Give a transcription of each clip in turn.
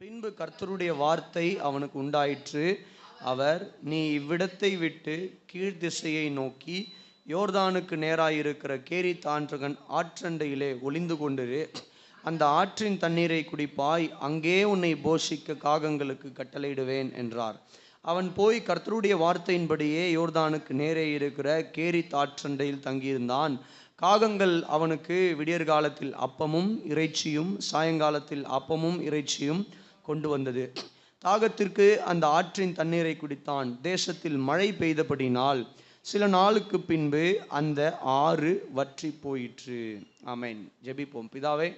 பின்பு கர்த்தருடைய வார்த்தை அவனுக்கு உண்டாயிற்று. அவர், நீ இவ்விடத்தை விட்டு கீழ்த்திசையை நோக்கி யோர்தானுக்கு நேராயிருக்கிற கேரித் ஆற்றண்டையிலே ஒளிந்து கொண்டிரு. அந்த ஆற்றின் தண்ணீரை குடிப்பாய். அங்கே உன்னை போஷிக்க காகங்களுக்கு கட்டளையிடுவேன் என்றார். அவன் போய் கர்த்தருடைய வார்த்தையின்படியே யோர்தானுக்கு நேரே இருக்கிற கேரித் ஆற்றண்டையில் தங்கியிருந்தான். காகங்கள் அவனுக்கு விடியற்காலத்தில் அப்பமும் இறைச்சியும் சாயங்காலத்தில் அப்பமும் இறைச்சியும் கொண்டு வந்தது. தாகத்திற்கு அந்த ஆற்றின் தண்ணீரை குடித்தான். தேசத்தில் மழை பெய்தபடினால் சில நாளுக்கு பின்பு அந்த ஆறு வற்றி போயிற்று. ஆமென். ஜெபிப்போம். பிதாவே,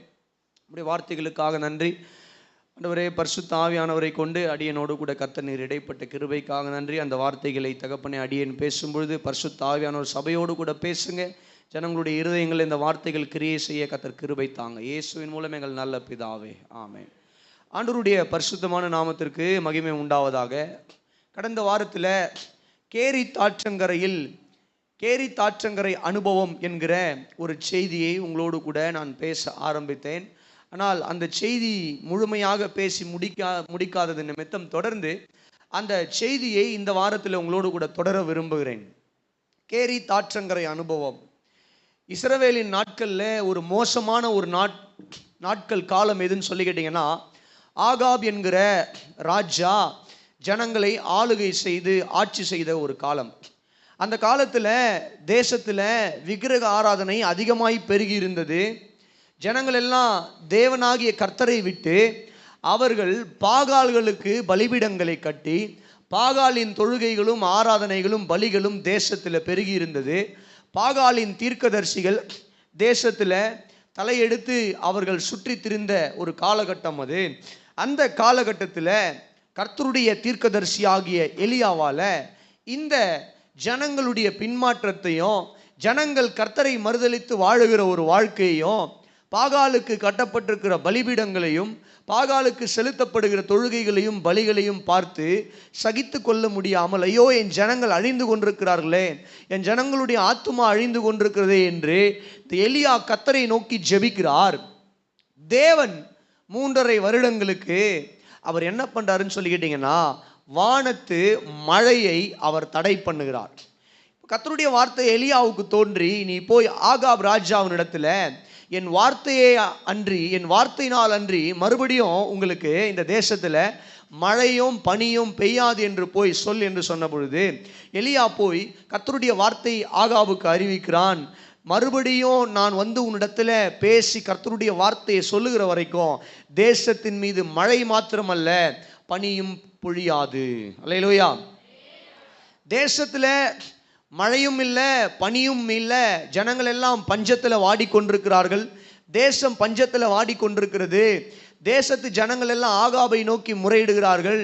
உம்முடைய வார்த்தைகளுக்காக நன்றி. ஆண்டவரே, பரிசுத்த ஆவியானவரை கொண்டு அடியனோடு கூட கர்த்தர் நீர் இடைப்பட்ட கிருபைக்காக நன்றி. அந்த வார்த்தைகளை தகப்பனே அடியேன் பேசும்பொழுது பரிசுத்த ஆவியானவர் சபையோடு கூட பேசுங்க. ஜனங்களுடைய இருதயங்கள் இந்த வார்த்தைகள் கிரியை செய்ய கர்த்தர் கிருபை தாங்க. இயேசுவின் மூலம் எங்கள் நல்ல பிதாவே, ஆமென். ஆண்டவருடைய பரிசுத்தமான நாமத்திற்கு மகிமை உண்டாவதாக. கடந்த வாரத்தில் கேரித் ஆற்றங்கரை அனுபவம் என்கிற ஒரு செய்தியை உங்களோடு கூட நான் பேச ஆரம்பித்தேன். ஆனால் அந்த செய்தி முழுமையாக பேசி முடிக்காதது நிமித்தம் தொடர்ந்து அந்த செய்தியை இந்த வாரத்தில் உங்களோடு கூட தொடர விரும்புகிறேன். கேரித் ஆற்றங்கரை அனுபவம் இஸ்ரவேலின் நாட்களில் ஒரு மோசமான ஒரு நாட்கள் காலம் எதுன்னு சொல்லி கேட்டிங்கன்னா, ஆகாப் என்கிற ராஜா ஜனங்களை ஆளுகை செய்து ஆட்சி செய்த ஒரு காலம். அந்த காலத்தில் தேசத்தில் விக்கிரக ஆராதனை அதிகமாய் பெருகி இருந்தது. ஜனங்கள் எல்லாம் தேவனாகிய கர்த்தரை விட்டு அவர்கள் பாகால்களுக்கு பலிபீடங்களை கட்டி பாகாலின் தொழுகைகளும் ஆராதனைகளும் பலிகளும் தேசத்தில் பெருகி இருந்தது. பாகாலின் தீர்க்கதரிசிகள் தேசத்தில் தலையெடுத்து அவர்கள் சுற்றி திரிந்த ஒரு காலகட்டம் அது. அந்த காலகட்டத்தில் கர்த்தருடைய தீர்க்கதரிசியாகிய எலியாவால் இந்த ஜனங்களுடைய பின்மாற்றத்தையும் ஜனங்கள் கர்த்தரை மறுதலித்து வாழுகிற ஒரு வாழ்க்கையையும் பாகாலுக்கு கட்டப்பட்டிருக்கிற பலிபீடங்களையும் பாகாலுக்கு செலுத்தப்படுகிற தொழுகைகளையும் பலிகளையும் பார்த்து சகித்து கொள்ள முடியாமல், ஐயோ என் ஜனங்கள் அழிந்து கொண்டிருக்கிறார்களே, என் ஜனங்களுடைய ஆத்துமா அழிந்து கொண்டிருக்கிறதே என்று எலியா கர்த்தரை நோக்கி ஜெபிக்கிறார். தேவன் 3.5 வருடங்களுக்கு அவர் என்ன பண்றாருன்னு சொல்லிக்கிட்டீங்கன்னா, வானத்து மழையை அவர் தடை பண்ணுகிறார். கர்த்தருடைய வார்த்தை எலியாவுக்கு தோன்றி, நீ போய் ஆகாப் ராஜாவினிடத்துல என் வார்த்தையே அன்றி என் வார்த்தையினால் அன்றி மறுபடியும் உங்களுக்கு இந்த தேசத்தில் மழையும் பனியும் பெய்யாது என்று போய் சொல் என்று சொன்ன பொழுது எலியா போய் கர்த்தருடைய வார்த்தை ஆகாபுக்கு அறிவிக்கிறான். மறுபடியும் நான் வந்து உன்னிடத்துல பேசி கர்த்தருடைய வார்த்தையை சொல்லுகிற வரைக்கும் தேசத்தின் மீது மழை மாத்திரமல்ல பனியும் பொழியாது. அல்லேலூயா. தேசத்துல மழையும் இல்லை பனியும் இல்லை, ஜனங்கள் எல்லாம் பஞ்சத்தில் வாடிக்கொண்டிருக்கிறார்கள். தேசம் பஞ்சத்தில் வாடிக்கொண்டிருக்கிறது. தேசத்து ஜனங்கள் எல்லாம் ஆகாபை நோக்கி முறையிடுகிறார்கள்.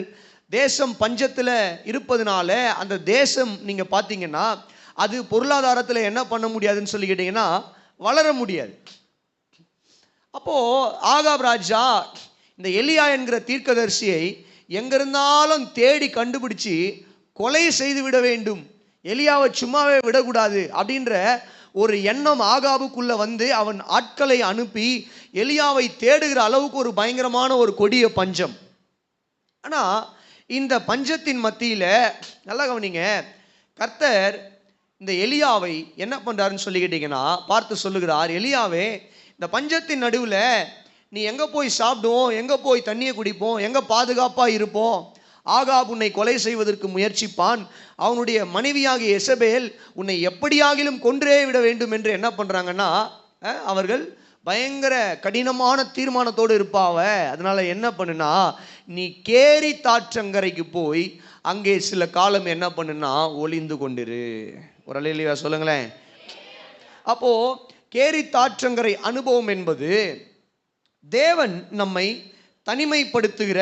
தேசம் பஞ்சத்தில் இருப்பதனால அந்த தேசம் நீங்கள் பார்த்தீங்கன்னா அது பொருளாதாரத்தில் என்ன பண்ண முடியாதுன்னு சொல்லி கேட்டிங்கன்னா வளர முடியாது. அப்போது ஆகாப் ராஜா இந்த எலியா என்கிற தீர்க்கதரிசியை எங்கிருந்தாலும் தேடி கண்டுபிடிச்சி கொலை செய்து விட வேண்டும், எலியாவை சும்மாவே விடக்கூடாது அப்படின்ற ஒரு எண்ணம் ஆகாபுக்குள்ள வந்து அவன் ஆட்களை அனுப்பி எலியாவை தேடுகிற அளவுக்கு ஒரு பயங்கரமான ஒரு கொடிய பஞ்சம். ஆனால் இந்த பஞ்சத்தின் மத்தியில் நல்லா கவனிங்க, கர்த்தர் இந்த எலியாவை என்ன பண்ணுறாருன்னு சொல்லிக்கிட்டீங்கன்னா பார்த்து சொல்லுகிறார், எலியாவே இந்த பஞ்சத்தின் நடுவில் நீ எங்கே போய் சாப்பிடுவோம், எங்கே போய் தண்ணியை குடிப்போம், எங்கே பாதுகாப்பாக இருப்போம்? ஆகாப் உன்னை கொலை செய்வதற்கு முயற்சிப்பான். அவனுடைய மனைவியாகிய எசபேல் உன்னை எப்படியாகிலும் கொன்றே விட வேண்டும் என்று என்ன பண்ணுறாங்கன்னா அவர்கள் பயங்கர கடினமான தீர்மானத்தோடு இருப்பாவ. அதனால என்ன பண்ணுனா, நீ கேரித் ஆற்றங்கரைக்கு போய் அங்கே சில காலம் என்ன பண்ணுனா ஒளிந்து கொண்டிரு. ஒரு அல்லேலூயா சொல்லுங்களேன். அப்போ கேரித் ஆற்றங்கரை அனுபவம் என்பது தேவன் நம்மை தனிமைப்படுத்துகிற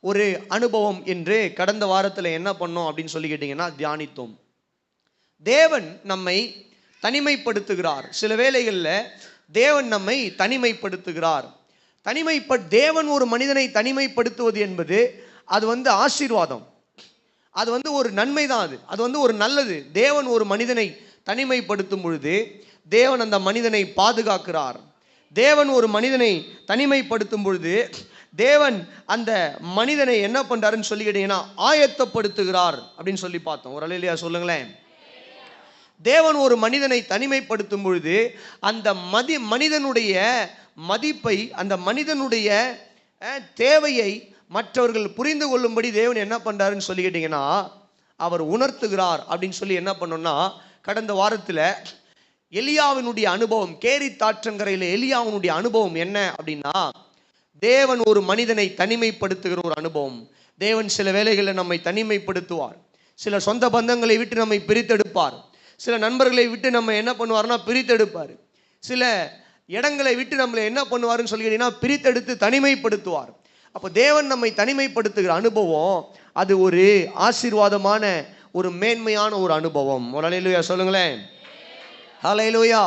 ஒரு அனுபவம் என்று கடந்த வாரத்தில் என்ன பண்ணோம் அப்படின்னு சொல்லி கேட்டிங்கன்னா தியானித்தோம். தேவன் நம்மை தனிமைப்படுத்துகிறார். சில வேளைகளில் தேவன் நம்மை தனிமைப்படுத்துகிறார். தேவன் ஒரு மனிதனை தனிமைப்படுத்துவது என்பது அது ஆசீர்வாதம், அது ஒரு நன்மை தான். அது ஒரு நல்லது. தேவன் ஒரு மனிதனை தனிமைப்படுத்தும் பொழுது தேவன் அந்த மனிதனை பாதுகாக்கிறார். தேவன் ஒரு மனிதனை தனிமைப்படுத்தும் பொழுது தேவன் அந்த மனிதனை என்ன பண்றாருன்னு சொல்லி கேட்டீங்கன்னா ஆயத்தப்படுத்துகிறார் அப்படின்னு சொல்லி பார்த்தோம். ஒரு அல்லேலூயா சொல்லுங்களேன். தேவன் ஒரு மனிதனை தனிமைப்படுத்தும் பொழுது அந்த மனிதனுடைய மதிப்பை, அந்த மனிதனுடைய தேவையை மற்றவர்கள் புரிந்து கொள்ளும்படி தேவன் என்ன பண்றாருன்னு சொல்லி கேட்டீங்கன்னா அவர் உணர்த்துகிறார் அப்படின்னு சொல்லி என்ன பண்ணோம்னா, கடந்த வாரத்தில் எலியாவினுடைய அனுபவம், கேரி தாற்றங்கரையில் எலியாவினுடைய அனுபவம் என்ன அப்படின்னா, தேவன் ஒரு மனிதனை தனிமைப்படுத்துகிற ஒரு அனுபவம். தேவன் சில வேளைகளில் நம்மை தனிமைப்படுத்துவார். சில சொந்த பந்தங்களை விட்டு நம்மை பிரித்தெடுப்பார். சில நண்பர்களை விட்டு நம்ம என்ன பண்ணுவார்னா பிரித்தெடுப்பார். சில இடங்களை விட்டு நம்மளை என்ன பண்ணுவாருன்னு சொல்லிக்கிட்டீங்கன்னா பிரித்தெடுத்து தனிமைப்படுத்துவார். அப்போ தேவன் நம்மை தனிமைப்படுத்துகிற அனுபவம் அது ஒரு ஆசீர்வாதமான ஒரு மேன்மையான ஒரு அனுபவம். ஒரு அல்லேலூயா சொல்லுங்களேன். அல்லேலூயா.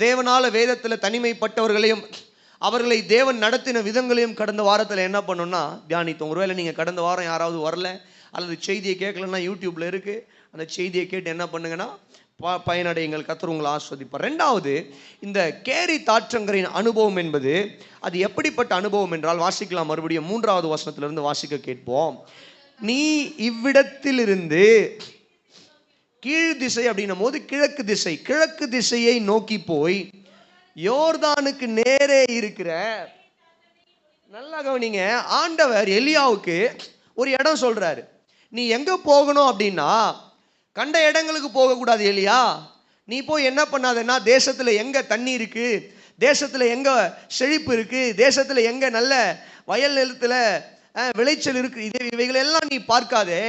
தேவனால வேதத்தில் தனிமைப்பட்டவர்களையும் அவர்களை தேவன் நடத்தின விதங்களையும் கடந்த வாரத்தில் என்ன பண்ணோம்னா தியானித்தோம். ஒருவேளை நீங்கள் கடந்த வாரம் யாராவது வரல அல்லது செய்தியை கேட்கலன்னா யூடியூப்ல இருக்கு, அந்த செய்தியை கேட்டு என்ன பண்ணுங்கன்னா பயனடையுங்கள். கர்த்தர் உங்களை ஆஸ்வதிப்பார். ரெண்டாவது, இந்த கேரி தாற்றங்கரின் அனுபவம் என்பது அது எப்படிப்பட்ட அனுபவம் என்றால், வாசிக்கலாம் மறுபடியும் 3வது வசனத்திலிருந்து வாசிக்க கேட்போம். நீ இவ்விடத்திலிருந்து கீழ் திசை அப்படின்னும் போது கிழக்கு திசையை நோக்கி போய் யோர்தானுக்கு நேரே இருக்கிற, நல்லா கவனிங்க, ஆண்டவர் எலியாவுக்கு ஒரு இடம் சொல்றாரு. நீ எங்க போகணும் அப்படின்னா கண்ட இடங்களுக்கு போகக்கூடாது எலியா. நீ போய் என்ன பண்ணாதன்னா தேசத்துல எங்க தண்ணி இருக்கு, தேசத்துல எங்க செழிப்பு இருக்கு, தேசத்துல எங்க நல்ல வயல் நிலத்துல விளைச்சல் இருக்கு, இவைகளெல்லாம் நீ பார்க்காதே.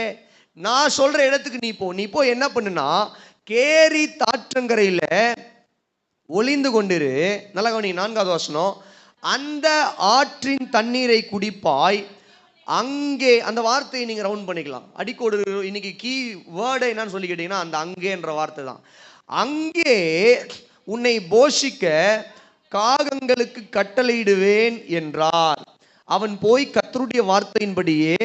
நான் சொல்ற இடத்துக்கு நீ போய் என்ன பண்ணுனா கேரி தாற்றங்கரையில ஒளிந்து கொண்டிரு. நல்லா கவனி 4வது வசனம். அந்த ஆற்றின் தண்ணீரை குடிப்பாய். அங்கே, அந்த வார்த்தையை நீங்க ரவுண்ட் பண்ணிக்கலாம், அடிக்கோடு. இன்னைக்கு கீ வேர்டு என்னன்னு சொல்லி கேட்டீங்கன்னா அந்த அங்கேன்ற வார்த்தை தான். அங்கே உன்னை போஷிக்க காகங்களுக்கு கட்டளையிடுவேன் என்றார். அவன் போய் கர்த்தருடைய வார்த்தையின்படியே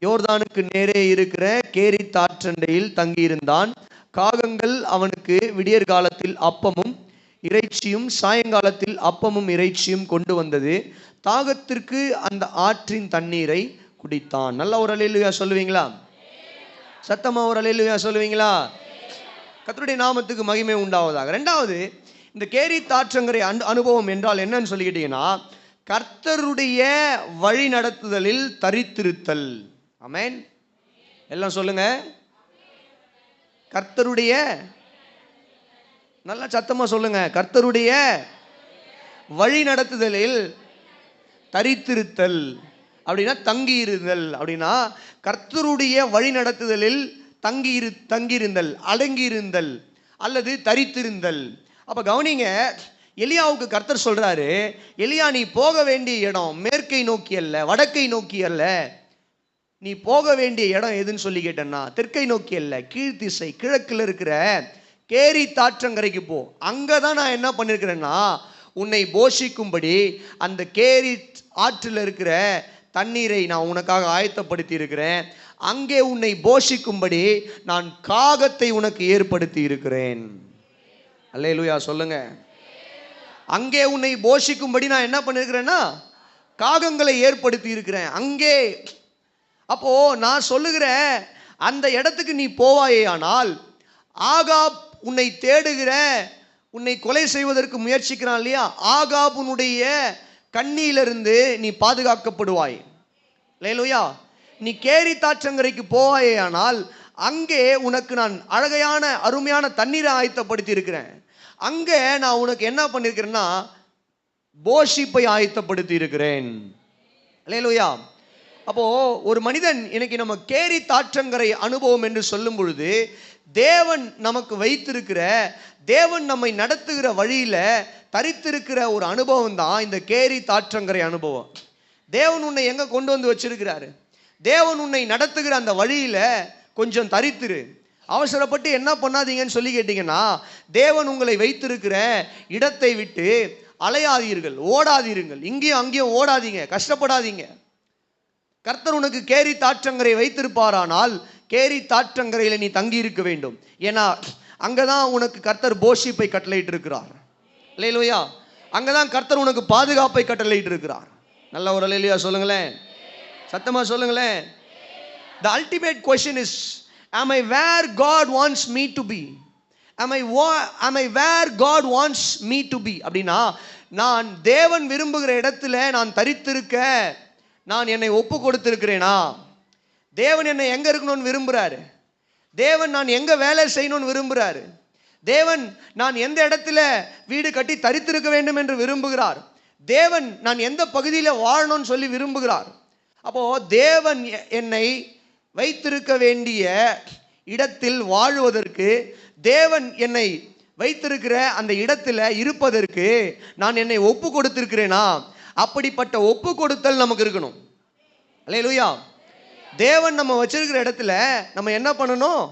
யோர்தானுக்கு நேரே இருக்கிற கேரி தாற்றண்டையில் தங்கியிருந்தான். காகங்கள் அவனுக்கு விடியற் காலத்தில் அப்பமும் இறைச்சியும் சாயங்காலத்தில் அப்பமும் இறைச்சியும் கொண்டு வந்தது. தாகத்திற்கு அந்த ஆற்றின் தண்ணீரை குடித்தான். நல்ல ஒரு அல்லேலூயா சொல்லுவீங்களா? சத்தமா ஒரு அல்லேலூயா சொல்லுவீங்களா? கர்த்தருடைய நாமத்துக்கு மகிமை உண்டாவதாக. ரெண்டாவது, இந்த கேரி தாற்றங்கரை அனுபவம் என்றால் என்னன்னு சொல்லிக்கிட்டீங்கன்னா கர்த்தருடைய வழி நடத்துதலில் தரித்திருத்தல். ஆமென். எல்லாம் சொல்லுங்க. கர்த்தருடைய, நல்லா சத்தமா சொல்லுங்க, கர்த்தருடைய வழி நடத்துதலில் தரித்திருத்தல் அப்படின்னா தங்கியிருந்தல். அப்படின்னா கர்த்தருடைய வழி நடத்துதலில் தங்கியிருந்தல், அடங்கியிருந்தல் அல்லது தரித்திருந்தல். அப்ப கவனிங்க, எலியாவுக்கு கர்த்தர் சொல்றாரு, எலியா நீ போக வேண்டிய இடம் மேற்கை நோக்கி அல்ல, வடக்கை நோக்கி அல்ல. நீ போக வேண்டிய இடம் எதுன்னு சொல்லி கேட்டேன்னா தெற்கை நோக்கி அல்ல, கீழ்த்திசை கிழக்குல இருக்கிற கேரி தாற்றங்கரைக்கு போ. அங்கதான் நான் என்ன பண்ணிருக்கிறேன்னா உன்னை போஷிக்கும்படி அந்த கேரி ஆற்றில் இருக்கிற தண்ணீரை நான் உனக்காக ஆயத்தப்படுத்தி இருக்கிறேன். அங்கே உன்னை போஷிக்கும்படி நான் காகத்தை உனக்கு ஏற்படுத்தி இருக்கிறேன். அல்லேலூயா சொல்லுங்க. அங்கே உன்னை போஷிக்கும்படி நான் என்ன பண்ணிருக்கிறேன்னா காகங்களை ஏற்படுத்தி இருக்கிறேன் அங்கே. அப்போ நான் சொல்லுகிறேன், அந்த இடத்துக்கு நீ போவாயே ஆனால் ஆகாப் உன்னை தேடுகிற, உன்னை கொலை செய்வதற்கு முயற்சிக்கிறான் இல்லையா, ஆகாப் உன்னுடைய கண்ணியிலிருந்து நீ பாதுகாக்கப்படுவாய். அல்லேலூயா. நீ கேரி தாற்றங்கரைக்கு போவாயே ஆனால் அங்கே உனக்கு நான் அழகையான அருமையான தண்ணீரை ஆயத்தப்படுத்தி இருக்கிறேன். அங்கே நான் உனக்கு என்ன பண்ணிருக்கிறேன்னா போஷிப்பை ஆயத்தப்படுத்தி இருக்கிறேன். அல்லேலூயா. அப்போ ஒரு மனிதன், இன்னைக்கு நம்ம கேரி தாற்றங்கரை அனுபவம் என்று சொல்லும் பொழுது தேவன் நமக்கு வைத்திருக்கிற, தேவன் நம்மை நடத்துகிற வழியில தரித்திருக்கிற ஒரு அனுபவம் தான் இந்த கேரி தாற்றங்கரை அனுபவம். தேவன் உன்னை எங்க கொண்டு வந்து வச்சிருக்கிறாரு, தேவன் உன்னை நடத்துகிற அந்த வழியில கொஞ்சம் தரித்திரு. அவசரப்பட்டு என்ன பண்ணாதீங்கன்னு சொல்லி கேட்டீங்கன்னா தேவன் உங்களை வைத்திருக்கிற இடத்தை விட்டு அலையாதீர்கள், ஓடாதீர்கள், இங்கேயும் அங்கேயும் ஓடாதீங்க, கஷ்டப்படாதீங்க. கர்த்தர் உனக்கு கேரி தாற்றங்கரை வைத்திருப்பாரானால் கேரி தாற்றங்கரையில நீ தங்கி இருக்க வேண்டும். ஏன்னா அங்கதான் உனக்கு கர்த்தர் போஷிப்பை கட்டளையிட்டு இருக்கிறார். அல்லேலூயா. அங்கதான் கர்த்தர் உனக்கு பாதுகாப்பை கட்டளையிட்டு இருக்கிறார். நல்ல ஒரு அல்லேலூயா சொல்லுங்களேன், சத்தமா சொல்லுங்களேன். The ultimate question is, am I where God wants me to be? Am I where God wants me to be? அப்படின்னா, நான் தேவன் விரும்புகிற இடத்துல நான் தரித்திருக்க நான் என்னை ஒப்பு கொடுத்திருக்கிறேனா? தேவன் என்னை எங்க இருக்கணும்னு விரும்புறாரு? தேவன் நான் எங்க வேலை செய்யணும்னு விரும்புறாரு? தேவன் நான் எந்த இடத்துல வீடு கட்டி தரித்திருக்க வேண்டும் என்று விரும்புகிறார்? தேவன் நான் எந்த பகுதியில் வாழணும்னு சொல்லி விரும்புகிறார்? அப்போ தேவன் என்னை வைத்திருக்க வேண்டிய இடத்தில் வாழுவதற்கு, தேவன் என்னை வைத்திருக்கிற அந்த இடத்துல இருப்பதற்கு நான் என்னை ஒப்பு கொடுத்திருக்கிறேனா? அப்படிப்பட்ட ஒப்பு கொடுத்தல் நமக்கு இருக்கணும். அல்லேலூயா. தேவன் நம்ம வச்சிருக்கிற இடத்துல நம்ம என்ன பண்ணணும்?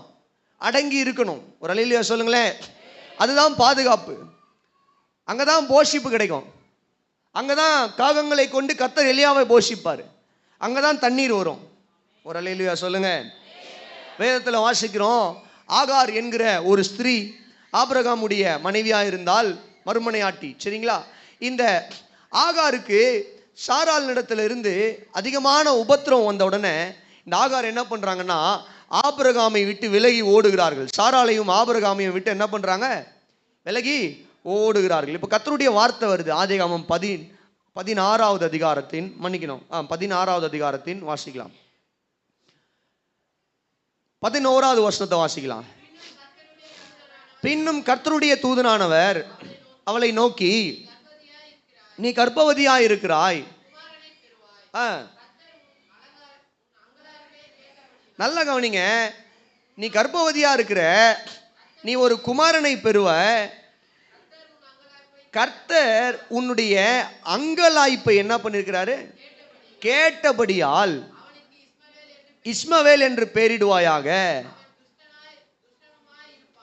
அடங்கி இருக்கணும். ஒரு அல்லேலூயா சொல்லுங்களேன். அதுதான் பாதுகாப்பு. அங்கதான் போஷிப்பு கிடைக்கும். அங்கதான் காகங்களை கொண்டு கர்த்தர் எலியாவை போஷிப்பார். அங்கதான் தண்ணீர் வரும். ஒரு அல்லேலூயா சொல்லுங்க. வேதத்தில் வாசிக்கிறோம், ஆகார் என்கிற ஒரு ஸ்திரீ ஆபிரகாமுடைய மனைவியா இருந்தால், மறுமனையாட்டி, சரிங்களா? இந்த ஆகாருக்கு சாராள் இடத்துல இருந்து அதிகமான உபத்திரம் வந்த உடனே இந்த ஆகார் என்ன பண்றாங்கன்னா, ஆபிரகாமை விட்டு விலகி ஓடுகிறார்கள். சாராளையும் ஆபிரகாமையும் விட்டு என்ன பண்றாங்க? விலகி ஓடுகிறார்கள். இப்போ கர்த்தருடைய வார்த்தை வருது. ஆதியாகமம் 16வது அதிகாரத்தின், மன்னிக்கணும், 16வது அதிகாரத்தின் வாசிக்கலாம். 11வது வசனத்தை வாசிக்கலாம். பின்னும் கர்த்தருடைய தூதனானவர் அவளை நோக்கி, நீ கர்ப்பவதியாய் இருக்கிறாய். நல்ல கவனிங்க, நீ கர்ப்பவதியா இருக்கிற, நீ ஒரு குமாரனை பெறுவ. கர்த்தர் உன்னுடைய அங்கலாய்ப்பை என்ன பண்ணிருக்கிறாரு? கேட்டபடியால் இஸ்மவேல் என்று பெயரிடுவாயாக.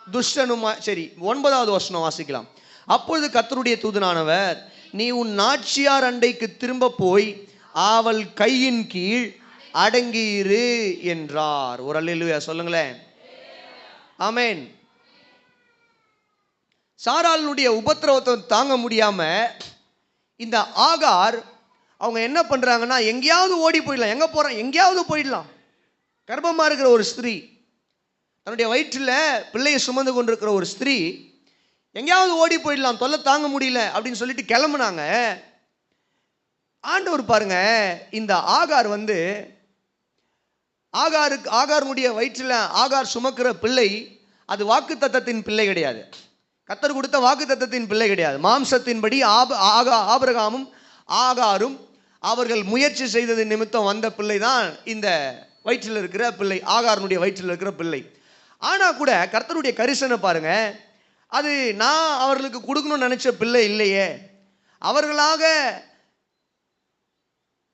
துஷ்டனுமா. சரி, 9வது வசனம் வாசிக்கலாம். அப்பொழுது கர்த்தருடைய தூதனானவர், நீ உன் நாச்சியார் அண்டைக்கு திரும்ப போய் அவள் கையின் கீழ் அடங்கியிரு என்றார். ஒரு அல்லேலூயா சொல்லுங்களேன். ஆமென். சாராளுடைய உபத்திரவத்தை தாங்க முடியாம இந்த ஆகார் அவங்க என்ன பண்றாங்கன்னா, எங்கேயாவது ஓடி போயிடலாம். எங்க போறான்? எங்கேயாவது போயிடலாம். கர்ப்பமா இருக்கிற ஒரு ஸ்திரீ, தன்னுடைய வயிற்றில் பிள்ளையை சுமந்து கொண்டிருக்கிற ஒரு ஸ்திரீ, எங்கேயாவது ஓடி போயிடலாம், தொல்லை தாங்க முடியல அப்படின்னு சொல்லிட்டு கிளம்புனாங்க. ஆண்டவர் பாருங்க, இந்த ஆகார் வந்து ஆகாருடைய வயிற்றில் ஆகார் சுமக்கிற பிள்ளை அது வாக்கு தத்தத்தின் பிள்ளை கிடையாது. கர்த்தர் கொடுத்த வாக்கு தத்தத்தின் பிள்ளை கிடையாது. மாம்சத்தின்படி ஆபிரகாமும் ஆகாரும் அவர்கள் முயற்சி செய்தது நிமித்தம் வந்த பிள்ளை தான் இந்த வயிற்றில் இருக்கிற பிள்ளை, ஆகாரனுடைய வயிற்றில் இருக்கிற பிள்ளை. ஆனா கூட கர்த்தருடைய கரிசனை பாருங்க, அது நான் அவர்களுக்கு கொடுக்கணும்னு நினைச்ச பிள்ளை இல்லையே. அவர்களாக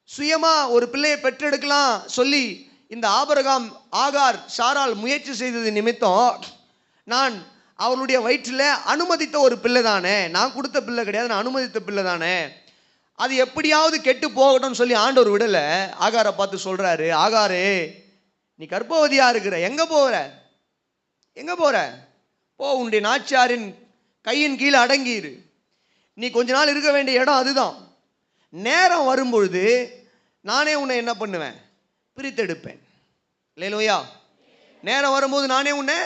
சுயமா ஒரு பிள்ளையை பெற்றெடுக்கலாம் சொல்லி இந்த ஆபிரகாம் ஆகார் சாராள் முயற்சி செய்தது நிமித்தம் நான் அவளுடைய வயிற்றில் அனுமதித்த ஒரு பிள்ளை தானே, நான் கொடுத்த பிள்ளை கிடையாது, நான் அனுமதித்த பிள்ளை தானே, அது எப்படியாவது கெட்டு போகட்டும்னு சொல்லி ஆண்டவர் விடலை. ஆகாரை பார்த்து சொல்றாரு, ஆகாரே நீ கர்ப்பவதியா இருக்கிற, எங்க போற? எங்க போற? போ, உன்னுடைய நாச்சியாரின் கையின் கீழே அடங்கிரு. நீ கொஞ்ச நாள் இருக்க வேண்டிய இடம் அதுதான். நேரம் வரும்பொழுது நானே உன்னை என்ன பண்ணுவேன்? பிரித்தெடுப்பேன். அல்லேலூயா. நேரம் வரும்போது நானே உன்னை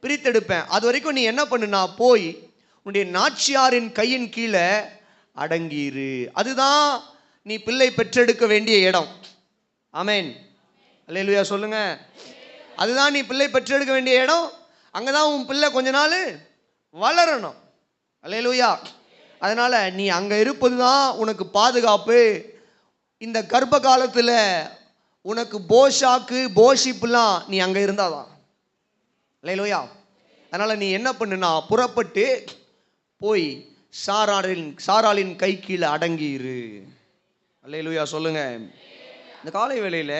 பிரித்தெடுப்பேன். அது வரைக்கும் நீ என்ன பண்ணுனா, போய் உன்னுடைய நாச்சியாரின் கையின் கீழே அடங்கிரு. அதுதான் நீ பிள்ளை பெற்றெடுக்க வேண்டிய இடம். ஆமென். அல்லேலூயா சொல்லுங்க. அதுதான் நீ பிள்ளை பெற்றெடுக்க வேண்டிய இடம். அங்கதான் உன் பிள்ளை கொஞ்ச நாள் வளரணும். அல்லேலூயா. அதனால நீ அங்க இருப்பது தான் உனக்கு பாதுகாப்பு. இந்த கர்ப்ப காலத்துல உனக்கு போஷாக்கு போஷிப்புலாம் நீ அங்க இருந்தாதான். அல்லேலூயா. அதனால நீ என்ன பண்ணுனா, புறப்பட்டு போய் சாராளின் கை கீழே அடங்கியிரு. அல்லேலூயா சொல்லுங்க. இந்த காலை வேளையில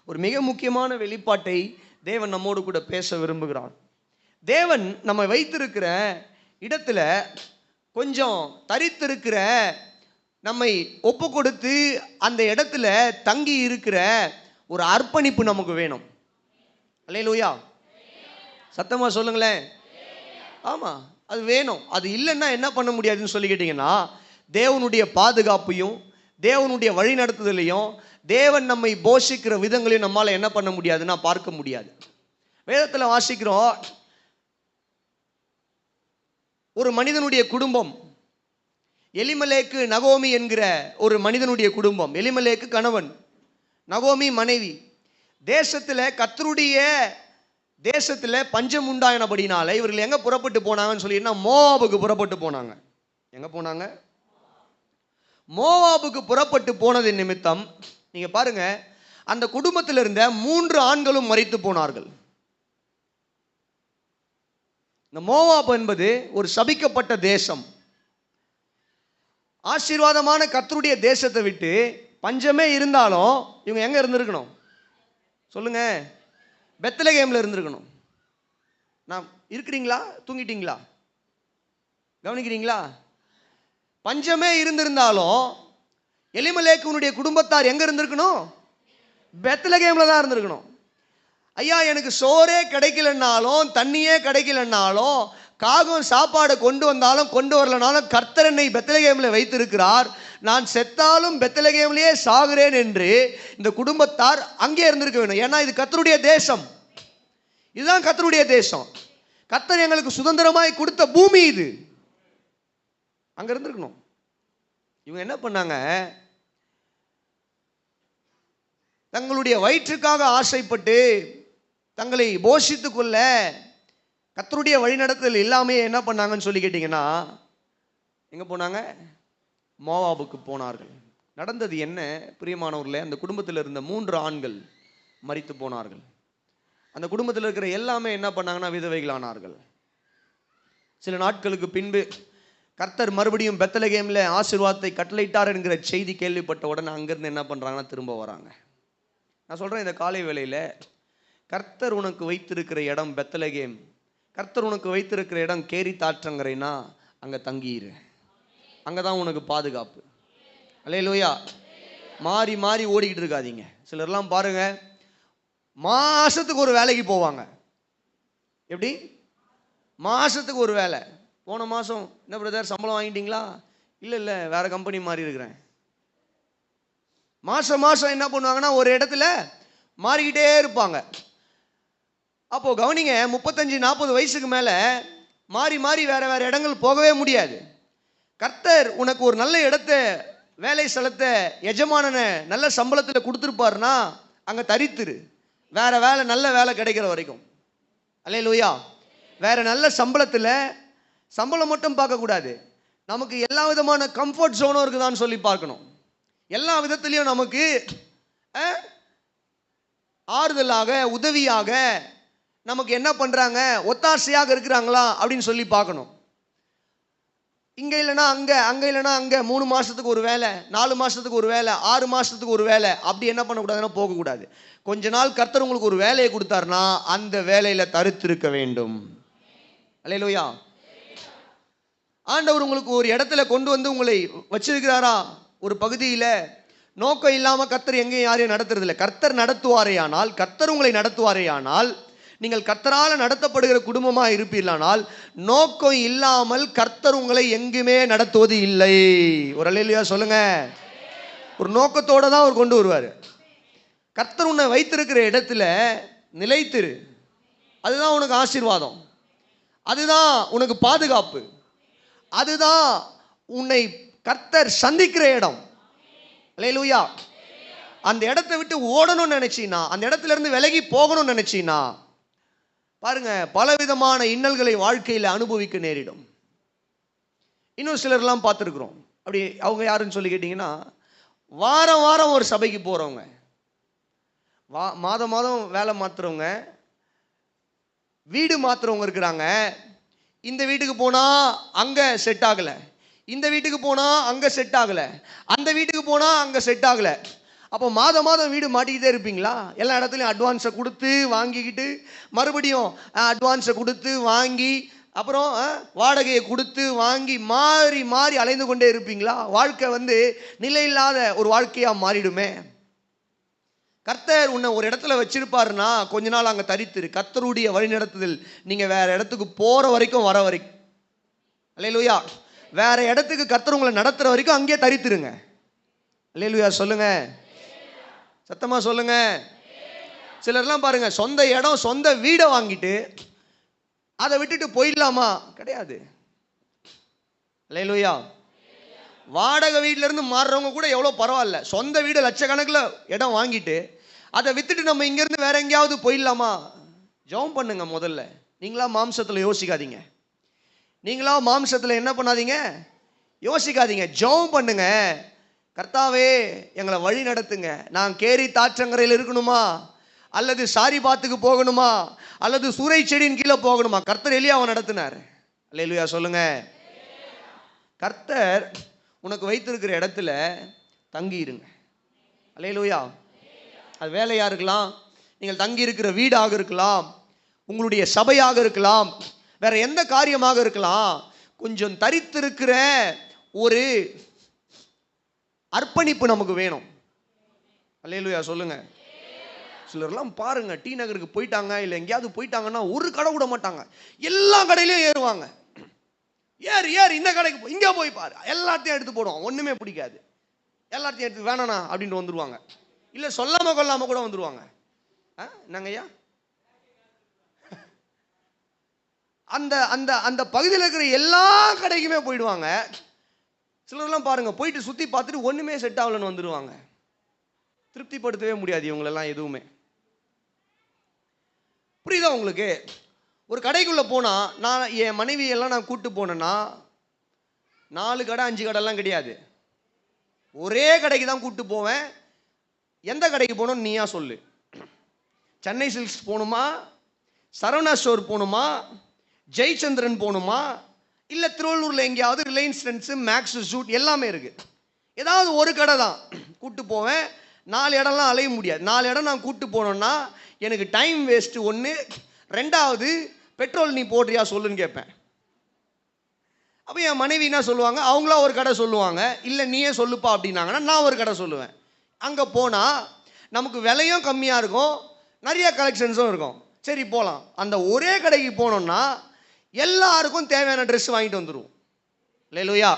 ஒரு மிக முக்கியமான வெளிப்பாட்டை தேவன் நம்மோடு கூட பேச விரும்புகிறார். தேவன் நம்ம வைத்திருக்கிற இடத்துல கொஞ்சம் தரித்திருக்கிற நம்மை ஒப்பு கொடுத்து அந்த இடத்துல தங்கி இருக்கிற ஒரு அர்ப்பணிப்பு நமக்கு வேணும். அல்லேலூயா. சத்தமா சொல்லுங்களேன். ஆமா, அது வேணும். அது இல்லைன்னா என்ன பண்ண முடியாதுன்னு சொல்லி கேட்டீங்கன்னா, தேவனுடைய பாதுகாப்பையும் தேவனுடைய வழி நடத்துதலையும் தேவன் நம்மை போஷிக்கிற விதங்களையும் நம்மால் என்ன பண்ண முடியாதுன்னா பார்க்க முடியாது. வேதத்தில் வாசிக்கிறோம், ஒரு மனிதனுடைய குடும்பம், எலிமெலேக்கு நகோமி என்கிற ஒரு மனிதனுடைய குடும்பம். எலிமெலேக்கு கணவன், நகோமி மனைவி. தேசத்தில் கர்த்தருடைய தேசத்தில் பஞ்சம் உண்டாயினபடினால இவர்கள் எங்கே புறப்பட்டு போனாங்கன்னு சொல்லினா மோவாபுக்கு புறப்பட்டு போனாங்க. எங்கே போனாங்க? மோவாபுக்கு புறப்பட்டு போனது நிமித்தம் நீங்கள் பாருங்க, அந்த குடும்பத்தில் இருந்த 3 ஆண்களும் மரித்து போனார்கள். இந்த மோவாப் என்பது ஒரு சபிக்கப்பட்ட தேசம். ஆசீர்வாதமான கர்த்தருடைய தேசத்தை விட்டு பஞ்சமே இருந்தாலும் இவங்க எங்கே இருந்திருக்கணும் சொல்லுங்க? பெத்லகேமில் இருந்திருக்கணும். நான் இருக்கிறீங்களா? தூங்கிட்டீங்களா? கவனிக்கிறீங்களா? பஞ்சமே இருந்திருந்தாலும் எலிமெலேக்குனுடைய குடும்பத்தார் எங்கே இருந்திருக்கணும்? பெத்லகேமில் தான் இருந்திருக்கணும். ஐயா, எனக்கு சோறே கிடைக்கலன்னாலும் தண்ணியே கிடைக்கலன்னாலும் காகம் சாப்பாடை கொண்டு வந்தாலும் கொண்டு வரலனாலும் கர்த்தர் என்னை பெத்லகேமில் வைத்திருக்கிறார், நான் செத்தாலும் பெத்லகேமிலேயே சாகிறேன் என்று இந்த குடும்பத்தார் அங்கே இருந்திருக்க வேண்டும். ஏன்னா இது கர்த்தருடைய தேசம், இதுதான் கர்த்தருடைய தேசம். கர்த்தர் எங்களுக்கு சுதந்திரமாய் கொடுத்த பூமி இது. அங்கே இருந்திருக்கணும். இவங்க என்ன பண்ணாங்க? தங்களுடைய வயிற்றுக்காக ஆசைப்பட்டு தங்களை போஷித்துக் கொள்ள கர்த்தருடைய வழிநடத்தல் எல்லாமே என்ன பண்ணாங்கன்னு சொல்லி கேட்டிங்கன்னா எங்கே போனாங்க? மோவாபுக்கு போனார்கள். நடந்தது என்ன பிரியமானவர்களே? அந்த குடும்பத்தில் இருந்த 3 ஆண்கள் மரித்து போனார்கள். அந்த குடும்பத்தில் இருக்கிற எல்லாமே என்ன பண்ணாங்கன்னா விதவைகளானார்கள். சில நாட்களுக்கு பின்பு கர்த்தர் மறுபடியும் பெத்லகேமில் ஆசீர்வாதத்தை கட்டளையிட்டார் என்கிற செய்தி கேள்விப்பட்ட உடனே அங்கேருந்து என்ன பண்ணுறாங்கன்னா திரும்ப வராங்க. நான் சொல்கிறேன், இந்த காலை வேளையில் கர்த்தர் உனக்கு வைத்திருக்கிற இடம் பெத்லகேம், கர்த்தர் உனக்கு வைத்திருக்கிற இடம் கேரித் ஆற்றங்கரைனா அங்கே தங்கியிரு. அங்கே தான் உனக்கு பாதுகாப்பு. அல்லேலூயா. மாறி மாறி ஓடிக்கிட்டு இருக்காதீங்க. சிலர்லாம் பாருங்க, மாதத்துக்கு ஒரு வேலைக்கு போவாங்க. எப்படி? மாதத்துக்கு ஒரு வேலை. போன மாதம் என்ன பிரதர் சம்பளம் வாங்கிட்டீங்களா? இல்லை வேறு கம்பெனி மாறி இருக்கிறேன். மாதம் மாதம் என்ன பண்ணுவாங்கன்னா ஒரு இடத்துல மாறிக்கிட்டே இருப்பாங்க. அப்போது கவனிங்க, 35-40 வயசுக்கு மேலே மாறி மாறி வேறு வேறு இடங்கள் போகவே முடியாது. கர்த்தர் உனக்கு ஒரு நல்ல இடத்த, வேலை ஸ்தலத்தை, எஜமானனை நல்ல சம்பளத்தில் கொடுத்துருப்பாருன்னா அங்கே தரித்துரு. வேறு வேலை, நல்ல வேலை கிடைக்கிற வரைக்கும். அல்லேலூயா. வேறு நல்ல சம்பளத்தில், சம்பளம் மட்டும் பார்க்கக்கூடாது, நமக்கு எல்லா விதமான கம்ஃபர்ட் ஜோனும் இருக்குதான்னு சொல்லி பார்க்கணும். எல்லா விதத்துலேயும் நமக்கு ஆறுதலாக, உதவியாக, நமக்கு என்ன பண்ணுறாங்க, ஒத்தாசையாக இருக்கிறாங்களா அப்படின்னு சொல்லி பார்க்கணும். இங்கே இல்லைனா அங்கே, அங்கே இல்லைனா அங்கே, 3 மாதத்துக்கு ஒரு வேலை, 4 மாதத்துக்கு ஒரு வேலை, 6 மாதத்துக்கு ஒரு வேலை, அப்படி என்ன பண்ணக்கூடாதுன்னா போகக்கூடாது. கொஞ்ச நாள் கர்த்தர் உங்களுக்கு ஒரு வேலையை கொடுத்தாருன்னா அந்த வேலையில் தரித்திருக்க வேண்டும். அல்லேலூயா. ஆண்டவர் உங்களுக்கு ஒரு இடத்துல கொண்டு வந்து உங்களை வச்சிருக்கிறாரா ஒரு பகுதியில், நோக்கம் இல்லாமல் கர்த்தர் எங்கேயும் யாரையும் நடத்துறதில்லை. கர்த்தர் நடத்துவாரேயானால், கர்த்தர் உங்களை நடத்துவாரேயானால், நீங்கள் கர்த்தரால் நடத்தப்படுகிற குடும்பமாக இருப்பீர்களானால், நோக்கம் இல்லாமல் கர்த்தர் உங்களை எங்குமே நடத்துவது இல்லை. ஒரு அல்லேலூயா சொல்லுங்க. ஒரு நோக்கத்தோடு தான் அவர் கொண்டு வருவார். கர்த்தர் உன்னை வைத்திருக்கிற இடத்துல நிலைத்திரு. அதுதான் உனக்கு ஆசீர்வாதம், அதுதான் உனக்கு பாதுகாப்பு, அதுதான் உன்னை கர்த்தர் சந்திக்கிற இடம். அல்லேலூயா. அந்த இடத்தை விட்டு ஓடணும்னு நினைச்சினா, அந்த இடத்துல இருந்து விலகி போகணும்னு நினைச்சினா பாருங்க, பலவிதமான இன்னல்களை வாழ்க்கையில் அனுபவிக்க நேரிடும். இன்னும் சிலர்லாம் பார்த்துருக்குறோம். அப்படி அவங்க யாருன்னு சொல்லி கேட்டிங்கன்னா, வாரம் வாரம் ஒரு சபைக்கு போகிறவங்க, மாதம் மாதம் வேலை மாற்றுறவங்க, வீடு மாற்றுறவங்க இருக்கிறாங்க. இந்த வீட்டுக்கு போனால் அங்கே செட் ஆகலை, இந்த வீட்டுக்கு போனால் அங்கே செட் ஆகலை, அந்த வீட்டுக்கு போனால் அங்கே செட் ஆகலை. அப்போ மாதம் மாதம் வீடு மாட்டிக்கிட்டே இருப்பீங்களா? எல்லா இடத்துலையும் அட்வான்ஸை கொடுத்து வாங்கிக்கிட்டு, மறுபடியும் அட்வான்ஸை கொடுத்து வாங்கி, அப்புறம் வாடகையை கொடுத்து வாங்கி, மாறி மாறி அலைந்து கொண்டே இருப்பீங்களா? வாழ்க்கை நிலையில்லாத ஒரு வாழ்க்கையாக மாறிடுமே. கர்த்தர் உன்னை ஒரு இடத்துல வச்சிருப்பாருன்னா கொஞ்ச நாள் அங்கே தரித்திரு. கர்த்தருடைய வழிநடத்துதல் நீங்கள் வேற இடத்துக்கு போகிற வரைக்கும், வர வரைக்கும். அல்லேலூயா. வேற இடத்துக்கு கர்த்தர் உங்களை நடத்துகிற வரைக்கும் அங்கேயே தரித்திருங்க. அல்லேலூயா சொல்லுங்க, சத்தமா சொல்லுங்க. சிலர்லாம் பாருங்க, சொந்த இடம் சொந்த வீடை வாங்கிட்டு அதை விட்டுட்டு போயிடலாமா? கிடையாது. அல்லேலூயா. வாடகை வீட்டில இருந்து மாறுறவங்க கூட எவ்வளோ பரவாயில்ல, சொந்த வீடு லட்சக்கணக்கில் இடம் வாங்கிட்டு அதை வித்துட்டு நம்ம இங்கேருந்து வேற எங்கேயாவது போயிடலாமா? ஜெபம் பண்ணுங்க முதல்ல. நீங்களா மாம்சத்தில் யோசிக்காதீங்க. நீங்களா மாம்சத்தில் என்ன பண்ணாதீங்க, யோசிக்காதீங்க. ஜெபம் பண்ணுங்க. கர்த்தாவே எங்களை வழி நடத்துங்க. நான் கேரி தாற்றங்கரையில் இருக்கணுமா, அல்லது சாரிபாத்துக்கு போகணுமா, அல்லது சூறை செடியின் கீழே போகணுமா? கர்த்தர் எலியாவை நடத்தினார். அல்லேலூயா சொல்லுங்க. கர்த்தர் உனக்கு வைத்திருக்கிற இடத்துல தங்கி இருங்க. அல்லேலூயா. அது வேலையா இருக்கலாம், நீங்கள் தங்கி இருக்கிற வீடாக இருக்கலாம், உங்களுடைய சபையாக இருக்கலாம், வேற எந்த காரியமாக இருக்கலாம். கொஞ்சம் தரித்திருக்கிற ஒரு அர்ப்பணிப்பு நமக்கு வேணும். அல்லேலூயா சொல்லுங்க. சிலர்லாம் பாருங்க, டி நகருக்கு போயிட்டாங்க இல்லை எங்கேயாவது போயிட்டாங்கன்னா ஒரு கடை விட மாட்டாங்க, எல்லா கடையிலையும் ஏறுவாங்க. ஏறு இந்த கடைக்கு இங்கே போய் பாரு, எல்லாத்தையும் எடுத்து போடுவான். ஒன்றுமே பிடிக்காது, எல்லாத்தையும் எடுத்து வேணாண்ணா அப்படின்ட்டு வந்துடுவாங்க. இல்லை சொல்லாமல் கொள்ளாமல் கூட வந்துடுவாங்க. என்னங்கய்யா, அந்த அந்த அந்த பகுதியில் இருக்கிற எல்லா கடைக்குமே போயிடுவாங்க. சிலர்லாம் பாருங்க, போயிட்டு சுற்றி பார்த்துட்டு ஒன்றுமே செட் ஆகலன்னு வந்துடுவாங்க. திருப்திப்படுத்தவே முடியாது இவங்களெல்லாம் எதுவுமே. புரியுதா உங்களுக்கு? ஒரு கடைக்குள்ளே போனால், நான் என் மனைவியெல்லாம் நான் கூப்பிட்டு போனேன்னா 4 கடை 5 கடைலாம் கிடையாது, ஒரே கடைக்கு தான் கூப்பிட்டு போவேன். எந்த கடைக்கு போகணும்னு நீயா சொல்லு. சென்னை சில்க்ஸ் போகணுமா, சரவணா ஸ்டோர் போகணுமா, ஜெயச்சந்திரன் போகணுமா, இல்லை திருவள்ளூரில் எங்கேயாவது ரிலையன்ஸ் ட்ரெண்ட்ஸு, மேக்ஸ் ஷூட் எல்லாமே இருக்குது. ஏதாவது ஒரு கடை தான் கூப்பிட்டு போவேன். 4 இடம்லாம் அலைய முடியாது. 4 இடம் நான் கூப்பிட்டு போனோன்னா எனக்கு டைம் வேஸ்ட்டு ஒன்று. 2வது, பெட்ரோல் நீ போடுறியா சொல்லுன்னு கேட்பேன். அப்போ என் மனைவி என்ன சொல்லுவாங்க, அவங்களா ஒரு கடை சொல்லுவாங்க. இல்லை நீயே சொல்லுப்பா அப்படின்னாங்கன்னா நான் ஒரு கடை சொல்லுவேன். அங்கே போனால் நமக்கு விலையும் கம்மியாக இருக்கும், நிறைய கலெக்ஷன்ஸும் இருக்கும். சரி போகலாம். அந்த ஒரே கடைக்கு போனோம்னா எல்லாருக்கும் தேவையான ட்ரெஸ் வாங்கிட்டு வந்துடுவோம். அல்லேலூயா.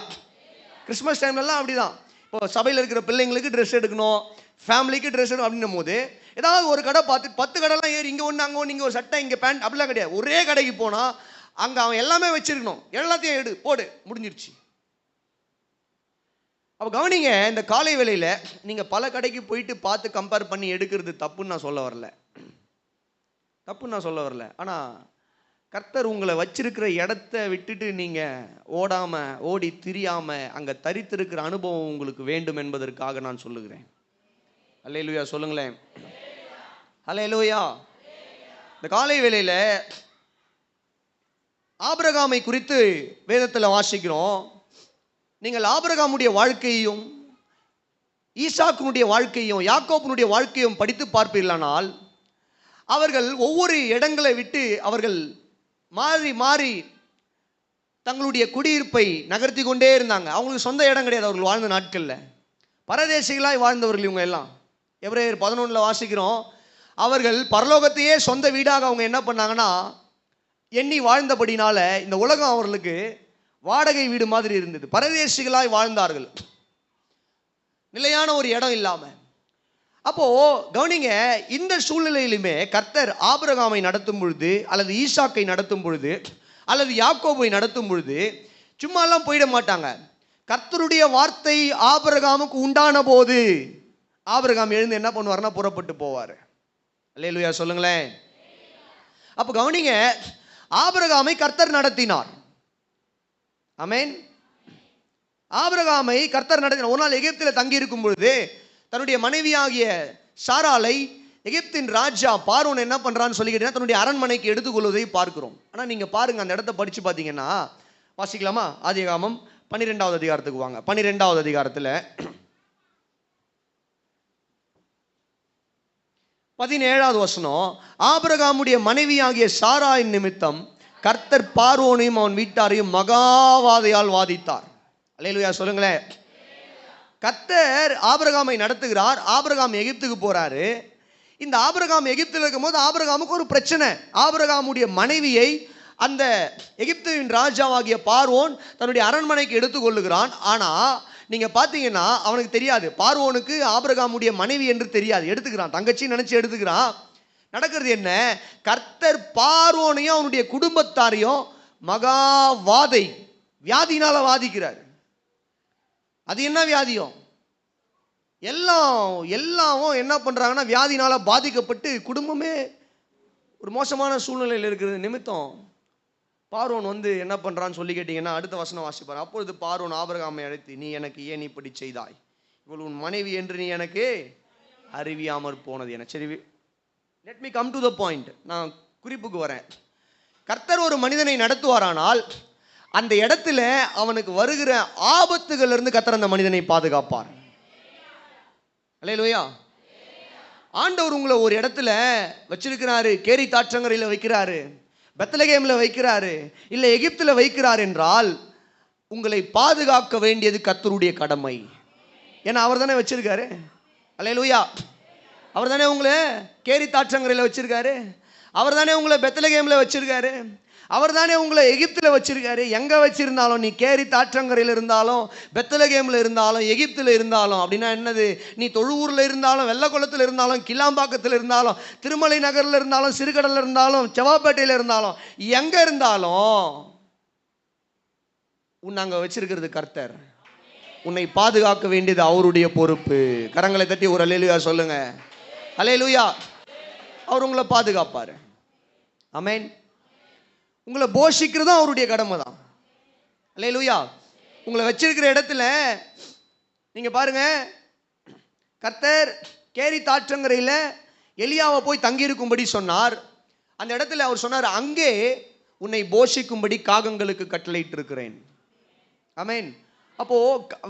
கிறிஸ்மஸ் டைம்லலாம் அப்படி தான். இப்போ சபையில் இருக்கிற பிள்ளைங்களுக்கு ட்ரெஸ் எடுக்கணும், ஃபேமிலிக்கு ட்ரெஸ் எடுக்கணும் அப்படின்னும் போது ஏதாவது ஒரு கடை பார்த்து 10 கடைலாம் ஏறி இங்கே ஒன்று அங்கே ஒன்று, இங்கே ஒரு சட்டை இங்கே பேண்ட் அப்படிலாம் கிடையாது. ஒரே கடைக்கு போனால் அங்கே அவன் எல்லாமே வச்சிருக்கணும், எல்லாத்தையும் எடு போடு முடிஞ்சிருச்சு. அப்போ கவனிங்க, இந்த காலை வேளையில் நீங்கள் பல கடைக்கு போயிட்டு பார்த்து கம்பேர் பண்ணி எடுக்கிறது தப்புன்னு நான் சொல்ல வரல. ஆனால் கர்த்தர் உங்களை வச்சிருக்கிற இடத்த விட்டுட்டு நீங்கள் ஓடி திரியாமல் அங்கே தரித்திருக்கிற அனுபவம் உங்களுக்கு வேண்டும் என்பதற்காக நான் சொல்லுகிறேன். அல்லேலூயா சொல்லுங்களேன். அல்லேலூயா. இந்த காலை வேளையில் ஆபிரகாமை குறித்து வேதத்தில் வாசிக்கிறோம். நீங்கள் ஆபிரகாமுடைய வாழ்க்கையையும் ஈசாக்கினுடைய வாழ்க்கையும் யாக்கோபினுடைய வாழ்க்கையும் படித்து பார்ப்பீர்களானால், அவர்கள் ஒவ்வொரு இடங்களை விட்டு அவர்கள் மாறி தங்களுடைய குடியிருப்பை நகர்த்தி கொண்டே இருந்தாங்க. அவங்களுக்கு சொந்த இடம் கிடையாது. அவர்கள் வாழ்ந்த நாட்களில் பரதேசிகளாய் வாழ்ந்தவர்கள் இவங்க எல்லாம். எபிரேயர் 11 வாசிக்கிறோம், அவர்கள் பரலோகத்தையே சொந்த வீடாக அவங்க என்ன பண்ணாங்கன்னா எண்ணி வாழ்ந்தபடினால இந்த உலகம் அவர்களுக்கு வாடகை வீடு மாதிரி இருந்தது. பரதேசிகளாய் வாழ்ந்தார்கள், நிலையான ஒரு இடம் இல்லாமல். அப்போ கவனிங்க, இந்த சூழ்நிலையிலுமே கர்த்தர் ஆபிரகாமை நடத்தும் பொழுது, அல்லது ஈசாக்கை நடத்தும் பொழுது, அல்லது யாக்கோபை நடத்தும் பொழுது சும்மாலாம் போயிட மாட்டாங்க. கர்த்தருடைய வார்த்தை ஆபிரகாமுக்கு உண்டான போது ஆபிரகாம் எழுந்து என்ன பண்ணுவார்னா புறப்பட்டு போவார். அல்லேலூயா சொல்லுங்களேன். அப்போ கவனிங்க, ஆபிரகாமை கர்த்தர் நடத்தினார். ஆமென். ஆபிரகாமை கர்த்தர் நடத்தினார். ஒரு நாள் எகிப்தில் தங்கி இருக்கும் பொழுது தன்னுடைய மனைவியாகிய சாராளை எகிப்தின் ராஜா பார்வோன் என்ன பண்றான்னு சொல்லிக்கிட்டீங்கன்னா தன்னுடைய அரண்மனைக்கு எடுத்துக்கொள்வதை பார்க்கிறோம். ஆனால் நீங்க பாருங்க, அந்த இடத்த படிச்சு பார்த்தீங்கன்னா, வாசிக்கலாமா? ஆதியாகமம் 12வது அதிகாரத்துக்கு வாங்க. 12வது அதிகாரத்தில் 17வது வசனம், ஆபிரகாமுடைய மனைவியாகிய சாராயின் நிமித்தம் கர்த்தர் பார்வோனையும் அவன் வீட்டாரையும் மகாவாதையால் வாதித்தார். அல்லேலூயா சொல்லுங்களேன். கர்த்தர் ஆபிரகாமை நடத்துகிறார். ஆபிரகாம் எகிப்துக்கு போறாரு. இந்த ஆபிரகாம் எகிப்தில் இருக்கும்போது ஆபிரகாமுக்கு ஒரு பிரச்சனை. ஆபிரகாமுடைய மனைவியை அந்த எகிப்தின் ராஜாவாகிய பார்வோன் தன்னுடைய அரண்மனைக்கு எடுத்துக்கொள்ளுகிறான். ஆனால் நீங்க பாத்தீங்கன்னா அவனுக்கு தெரியாது, பார்வோனுக்கு ஆபிரகாமுடைய மனைவி என்று தெரியாது, எடுத்துக்கிறான், தங்கச்சி நினைச்சு எடுத்துக்கிறான். நடக்கிறது என்ன? கர்த்தர் பார்வோனையும் அவனுடைய குடும்பத்தாரையும் மகா வியாதினால வாதிக்கிறார். அது என்ன வியாதியும்? எல்லாமும் என்ன பண்றாங்கன்னா வியாதினால பாதிக்கப்பட்டு குடும்பமே ஒரு மோசமான சூழ்நிலையில் இருக்கிறது நிமித்தம் பார்வோன் என்ன பண்றான்னு சொல்லி கேட்டீங்கன்னா அடுத்த வசனம் வாசிப்பார். அப்பொழுது பார்வோன் ஆபிரகாமை அழைத்து, நீ எனக்கு ஏன் இப்படி செய்தாய்? இவள் உன் மனைவி என்று நீ எனக்கு அறிவியாமற் போனது என. சரி, let me come to the point. நான் குறிப்புக்கு வரேன். கர்த்தர் ஒரு மனிதனை நடத்துவாரானால் அந்த இடத்துல அவனுக்கு வருகிற ஆபத்துகள் இருந்து கர்த்தர் அந்த மனிதனை பாதுகாப்பார். அல்லேலூயா. ஆண்டவர் உங்களை ஒரு இடத்துல வச்சிருக்கிறாரு, கேரி தாற்றங்கரையில் வைக்கிறாரு, பெத்லகேம்ல வைக்கிறாரு, இல்லை எகிப்தில் வைக்கிறார் என்றால் உங்களை பாதுகாக்க வேண்டியது கர்த்தருடைய கடமை. ஏன்னா அவர் தானே வச்சிருக்காரு. அல்லேலூயா. அவர் தானே உங்களை கேரி தாற்றங்கரையில் வச்சிருக்காரு, அவர் தானே உங்களை பெத்லகேம்ல வச்சிருக்காரு, அவர் தானே உங்களை எகிப்தில் வச்சிருக்காரு. எங்கே வச்சிருந்தாலும், நீ கேரி தாற்றங்கரையில் இருந்தாலும், பெத்லகேமில் இருந்தாலும், எகிப்தில் இருந்தாலும், அப்படின்னா என்னது? நீ தொழுவூரில் இருந்தாலும், வெள்ளக்குளத்தில் இருந்தாலும், கிளாம்பாக்கத்தில் இருந்தாலும், திருமலை நகரில் இருந்தாலும், சிறுகடலில் இருந்தாலும், செவ்வாப்பேட்டையில் இருந்தாலும், எங்கே இருந்தாலும் உன்னை அங்கே வச்சிருக்கிறது கர்த்தர். உன்னை பாதுகாக்க வேண்டியது அவருடைய பொறுப்பு. கரங்களை தட்டி ஒரு அல்லேலூயா சொல்லுங்க. அல்லேலூயா. அவர் உங்களை பாதுகாப்பார். ஆமென். உங்களை போஷிக்கிறதும் அவருடைய கடமை தான். அல்லேலூயா. உங்களை வச்சிருக்கிற இடத்துல நீங்க பாருங்க, கர்த்தர் கேரி தாற்றங்கரையில் எலியாவை போய் தங்கியிருக்கும்படி சொன்னார். அந்த இடத்துல அவர் சொன்னார், அங்கே உன்னை போஷிக்கும்படி காகங்களுக்கு கட்டளையிட்டு இருக்கிறேன். ஆமென். அப்போ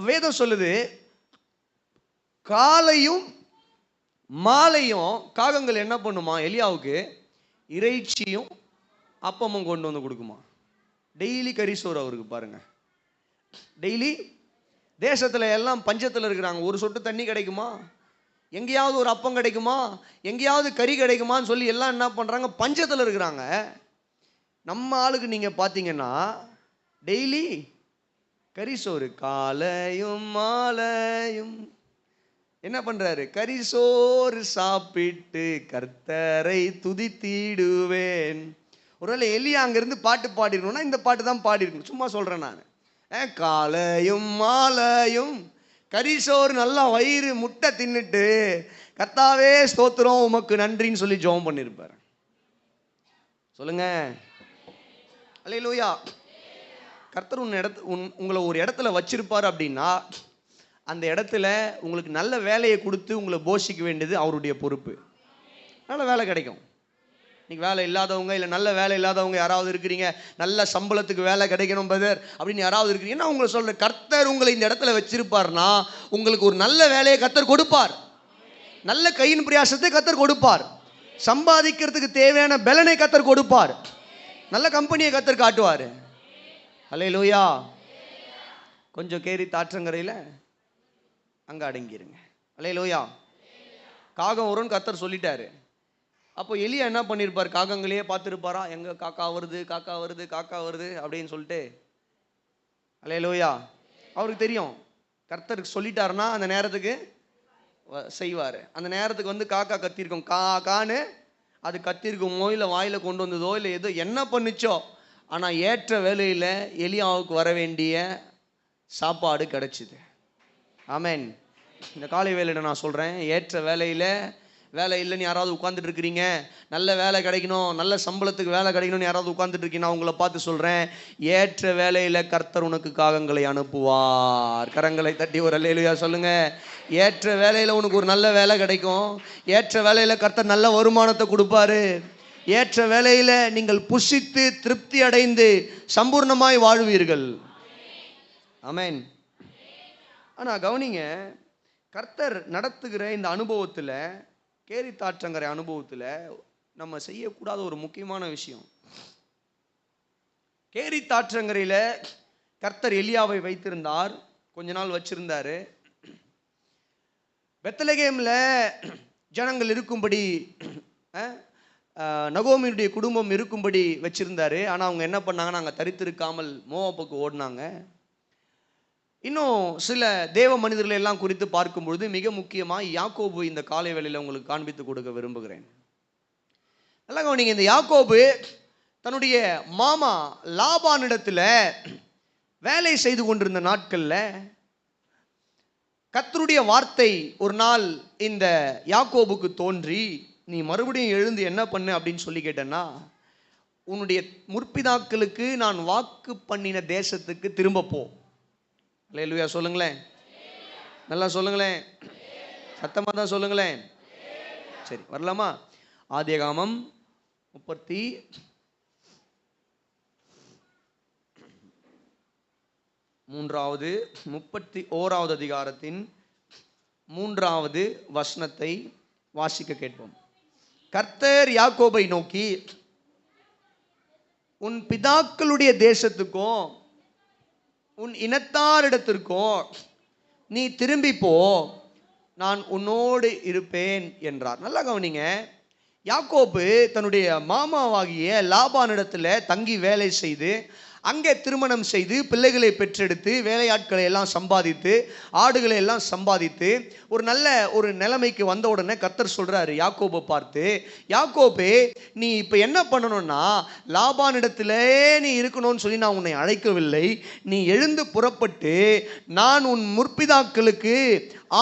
வேதம் சொல்லுது, காலையும் மாலையும் காகங்கள் என்ன பண்ணுமா? எலியாவுக்கு இறைச்சியும் அப்பமும் கொண்டு வந்து கொடுக்குமா. டெய்லி கரிசோறு அவருக்கு. பாருங்க, டெய்லி. தேசத்துல எல்லாம் பஞ்சத்தில் இருக்கிறாங்க. ஒரு சொட்டு தண்ணி கிடைக்குமா? எங்கேயாவது ஒரு அப்பம் கிடைக்குமா? எங்கேயாவது கறி கிடைக்குமான்னு சொல்லி எல்லாம் என்ன பண்றாங்க? பஞ்சத்தில் இருக்கிறாங்க. நம்ம ஆளுக்கு நீங்க பார்த்தீங்கன்னா டெய்லி கரிசோறு. காலையும் மாலையும் என்ன பண்றாரு? கரிசோறு சாப்பிட்டு கர்த்தரை துதித்திடுவேன். ஒருவேளை எலியா அங்கிருந்து பாட்டு பாடிருக்கணும்னா இந்த பாட்டு தான் பாடிருக்கணும். சும்மா சொல்றேன் நான். காலையும் மாலையும் கரிசோறு நல்லா வயிறு முட்டை தின்னுட்டு கர்த்தாவே ஸ்தோத்திரம் உமக்கு நன்றின்னு சொல்லி ஜெபம் பண்ணிருப்பாரு. சொல்லுங்க. அல்லேலூயா. கர்த்தர் உங்களை ஒரு இடத்துல வச்சிருப்பார் அப்படின்னா அந்த இடத்துல உங்களுக்கு நல்ல வேலையை கொடுத்து உங்களை போஷிக்க வேண்டியது அவருடைய பொறுப்பு. நல்ல வேலை கிடைக்கும். இன்னைக்கு வேலை இல்லாதவங்க, இல்லை நல்ல வேலை இல்லாதவங்க யாராவது இருக்கிறீங்க, நல்ல சம்பளத்துக்கு வேலை கிடைக்கணும் பிரதர் அப்படின்னு யாராவது இருக்கிறீங்கன்னா உங்களை சொல்ற, கர்த்தர் உங்களை இந்த இடத்துல வச்சிருப்பார்னா உங்களுக்கு ஒரு நல்ல வேலையை கர்த்தர் கொடுப்பார். நல்ல கையின் பிரயாசத்தை கர்த்தர் கொடுப்பார். சம்பாதிக்கிறதுக்கு தேவையான பலனை கர்த்தர் கொடுப்பார். நல்ல கம்பெனியை கர்த்தர் காட்டுவார். அல்லேலூயா. கொஞ்சம் கேரி தாற்றங்கரையில் அங்கே அடங்கிருங்க. அல்லேலூயா. காகம் வரும்னு கர்த்தர் சொல்லிட்டாரு. அப்போ எலியா என்ன பண்ணியிருப்பார்? காகங்களையே பார்த்துருப்பாரா? எங்கே காக்கா வருது, காக்கா வருது, காக்கா வருது அப்படின்னு சொல்லிட்டு. அல்லேலூயா. அவருக்கு தெரியும், கர்த்தருக்கு சொல்லிட்டாருன்னா அந்த நேரத்துக்கு செய்வார். அந்த நேரத்துக்கு காக்கா கத்திருக்கும். கான்னு அது கத்திருக்குமோ, இல்லை வாயில் கொண்டு வந்ததோ, இல்லை ஏதோ என்ன பண்ணிச்சோ, ஆனால் ஏற்ற வேலையில் எலியாவுக்கு வர வேண்டிய சாப்பாடு கிடைச்சிது. ஆமென். இந்த காலை வேலையில் நான் சொல்கிறேன், ஏற்ற வேலையில் வேலை இல்லைன்னு யாராவது உட்காந்துட்டு இருக்கிறீங்க, நல்ல வேலை கிடைக்கணும், நல்ல சம்பளத்துக்கு வேலை கிடைக்கணும்னு யாராவது உட்காந்துட்டு இருக்கீங்க, நான் உங்களை பார்த்து சொல்கிறேன், ஏற்ற வேலையில் கர்த்தர் உனக்கு காகங்களை அனுப்புவார். கரங்களை தட்டி ஒரு அல்லேலூயா சொல்லுங்க. ஏற்ற வேலையில் உனக்கு ஒரு நல்ல வேலை கிடைக்கும். ஏற்ற வேலையில் கர்த்தர் நல்ல வருமானத்தை கொடுப்பாரு. ஏற்ற வேலையில் நீங்கள் புசித்து திருப்தி அடைந்து சம்பூர்ணமாய் வாழ்வீர்கள். ஆமென். ஆனால் கவனிங்க, கர்த்தர் நடத்துகிற இந்த அனுபவத்தில், கேரி தாற்றங்கரை அனுபவத்தில் நம்ம செய்யக்கூடாத ஒரு முக்கியமான விஷயம், கேரி தாற்றங்கரையில் கர்த்தர் எலியாவை வைத்திருந்தார், கொஞ்ச நாள் வச்சிருந்தாரு. பெத்லகேமில் ஜனங்கள் இருக்கும்படி, நகோமியுடைய குடும்பம் இருக்கும்படி வச்சிருந்தாரு. ஆனால் அவங்க என்ன பண்ணாங்கன்னா அங்கே தரித்திருக்காமல் மோவாப்புக்கு ஓடினாங்க. இன்னும் சில தேவ மனிதர்களை எல்லாம் குறித்து பார்க்கும்பொழுது மிக முக்கியமாக யாக்கோபு இந்த காலை வேளையில் உங்களுக்கு காண்பித்து கொடுக்க விரும்புகிறேன். நல்லா கவனிங்க. இந்த யாக்கோபு தன்னுடைய மாமா லாபானிடத்தில் வேலை செய்து கொண்டிருந்த நாட்களில் கர்த்தருடைய வார்த்தை ஒரு நாள் இந்த யாக்கோபுக்கு தோன்றி, நீ மறுபடியும் எழுந்து என்ன பண்ணு அப்படின்னு சொல்லி கேட்டேன்னா, உன்னுடைய முற்பிதாக்களுக்கு நான் வாக்கு பண்ணின தேசத்துக்கு திரும்ப போ. அல்லேலூயா சொல்லுங்களேன், நல்லா சொல்லுங்களேன், சத்தமாக தான் சொல்லுங்களேன். சரி, வரலாமா? ஆதியாகமம் 31வது அதிகாரத்தின் 3வது வசனத்தை வாசிக்க கேட்போம். கர்த்தர் யாக்கோபை நோக்கி, உன் பிதாக்களுடைய தேசத்துக்கும் உன் இனத்தாரிடத்திற்கும் நீ திரும்பி போ, நான் உன்னோடு இருப்பேன் என்றார். நல்லா கவனிங்க. யாக்கோபு தன்னுடைய மாமாவாகிய லாபானிடத்தில் தங்கி வேலை செய்து, அங்கே திருமணம் செய்து, பிள்ளைகளை பெற்றெடுத்து, வேலையாட்களை எல்லாம் சம்பாதித்து, ஆடுகளை எல்லாம் சம்பாதித்து ஒரு நல்ல ஒரு நிலைமைக்கு வந்த உடனே கர்த்தர் சொல்றாரு யாக்கோபை பார்த்து, யாக்கோபே, நீ இப்போ என்ன பண்ணணும்னா, லாபானிடத்திலே நீ இருக்கணும்னு சொல்லி நான் உன்னை அழைக்கவில்லை. நீ எழுந்து புறப்பட்டு நான் உன் முற்பிதாக்களுக்கு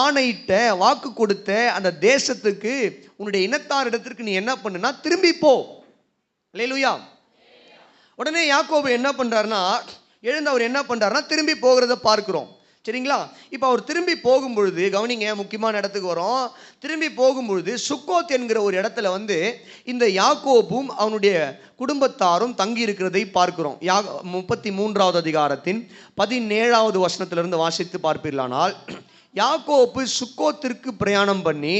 ஆணையிட்ட வாக்கு கொடுத்த அந்த தேசத்துக்கு, உன்னுடைய இனத்தாரிடத்திற்கு நீ என்ன பண்ணுனா திரும்பி போ. அல்லேலூயா. உடனே யாக்கோபு என்ன பண்றாருன்னா, எழுந்து அவர் என்ன பண்றாருன்னா திரும்பி போகிறத பார்க்கிறோம். சரிங்களா? இப்போ அவர் திரும்பி போகும்பொழுது கவனிங்க, முக்கியமான இடத்துக்கு வரும். திரும்பி போகும்பொழுது சுக்கோத் என்கிற ஒரு இடத்துல இந்த யாக்கோபும் அவனுடைய குடும்பத்தாரும் தங்கி இருக்கிறதை பார்க்கிறோம். 33வது அதிகாரத்தின் 17வது வசனத்திலிருந்து வாசித்து பார்ப்பீர்களானால், யாக்கோபு சுக்கோத்திற்கு பிரயாணம் பண்ணி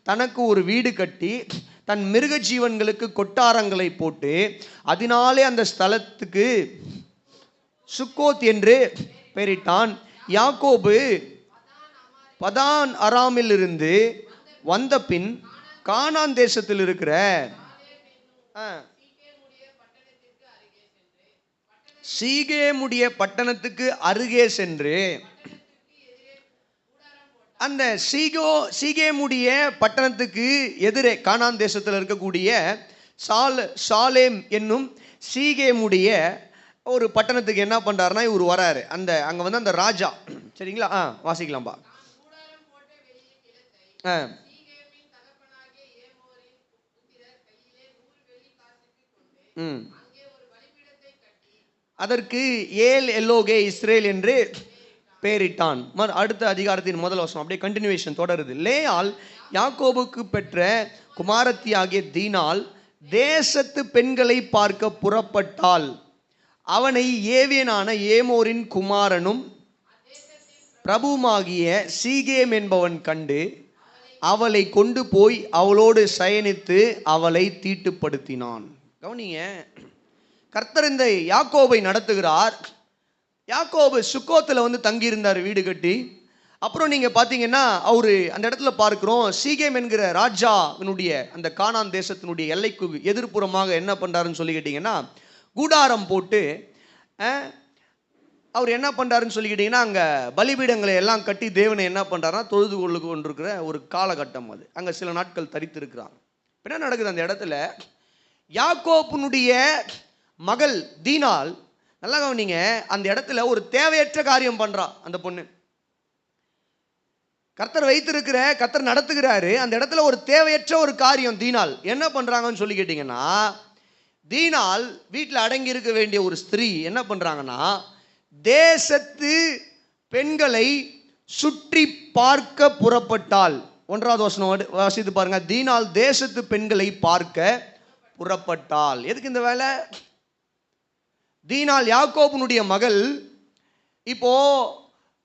தனக்கு ஒரு வீடு கட்டி தன் மிருக ஜீவன்களுக்கு கொட்டாரங்களை போட்டு அதனாலே அந்த ஸ்தலத்துக்கு சுக்கோத் என்று பெயரிட்டான். யாக்கோபு பதான் அராமில் இருந்து வந்த பின் கானான் தேசத்தில் இருக்கிற சீகேமுடைய பட்டணத்துக்கு அருகே சென்று, அந்த சீகேமுடைய பட்டணத்துக்கு எதிரே கானான் தேசத்தில் இருக்கக்கூடிய சாலேம் என்னும் சீகேமுடைய ஒரு பட்டணத்துக்கு என்ன பண்றாருன்னா இவர் வராரு. அங்க அந்த ராஜா, சரிங்களா? வாசிக்கலாம்பா. அதற்கு ஏல் எல்லோகே இஸ்ரேல் என்று பெயரிட்டான். அடுத்த அதிகாரத்தின் முதல் வசனம் அப்படியே கண்டினியூவேஷன் தொடருது. லேயால் யாக்கோபுக்கு பெற்ற குமாரத்தி ஆகிய தீனால் தேசத்து பெண்களை பார்க்க புறப்பட்டாள். அவனை ஏவியனான ஏமோரின் குமாரனும் பிரபுமாகிய சீகேம் என்பவன் கண்டு அவளை கொண்டு போய் அவளோடு சயனித்து அவளை தீட்டுப்படுத்தினான். கவனிங்க, கர்த்தர் இந்த யாக்கோபை நடத்துகிறார். யாக்கோபு சுக்கோத்தில் தங்கியிருந்தார் வீடு கட்டி. அப்புறம் நீங்கள் பார்த்தீங்கன்னா அவரு அந்த இடத்துல பார்க்குறோம், சீகேம் என்கிற ராஜாவினுடைய அந்த கானான் தேசத்தினுடைய எல்லைக்கு எதிர்ப்புறமாக என்ன பண்ணுறாருன்னு சொல்லி கேட்டிங்கன்னா கூடாரம் போட்டு அவர் என்ன பண்ணுறாருன்னு சொல்லி கேட்டிங்கன்னா அங்கே பலிபீடங்களை எல்லாம் கட்டி தேவனை என்ன பண்ணுறாருன்னா தொழுது கொண்டிருக்கிற ஒரு காலகட்டம் அது. அங்கே சில நாட்கள் தரித்திருக்கிறாங்க. என்ன நடக்குது அந்த இடத்துல? யாக்கோபுனுடைய மகள் தீனால், நல்லா கவனிங்க, அந்த இடத்துல ஒரு தேவையற்ற காரியம் பண்றா அந்த பொண்ணு. கர்த்தர் நடத்துகிறாரு. அந்த இடத்துல ஒரு தேவையற்ற ஒரு காரியம் தீனால் என்ன பண்றாங்கன்னு சொல்லி கேட்டீங்கன்னா, தீனால் வீட்டில் அடங்கி இருக்க வேண்டிய ஒரு ஸ்திரீ என்ன பண்றாங்கன்னா, தேசத்து பெண்களை சுற்றி பார்க்க புறப்பட்டாள். 1வது வசனம் வாசித்து பாருங்க. தீனால் தேசத்து பெண்களை பார்க்க புறப்பட்டாள். எதுக்கு இந்த வேலை? தீனால் யாக்கோபுனுடைய மகள் இப்போ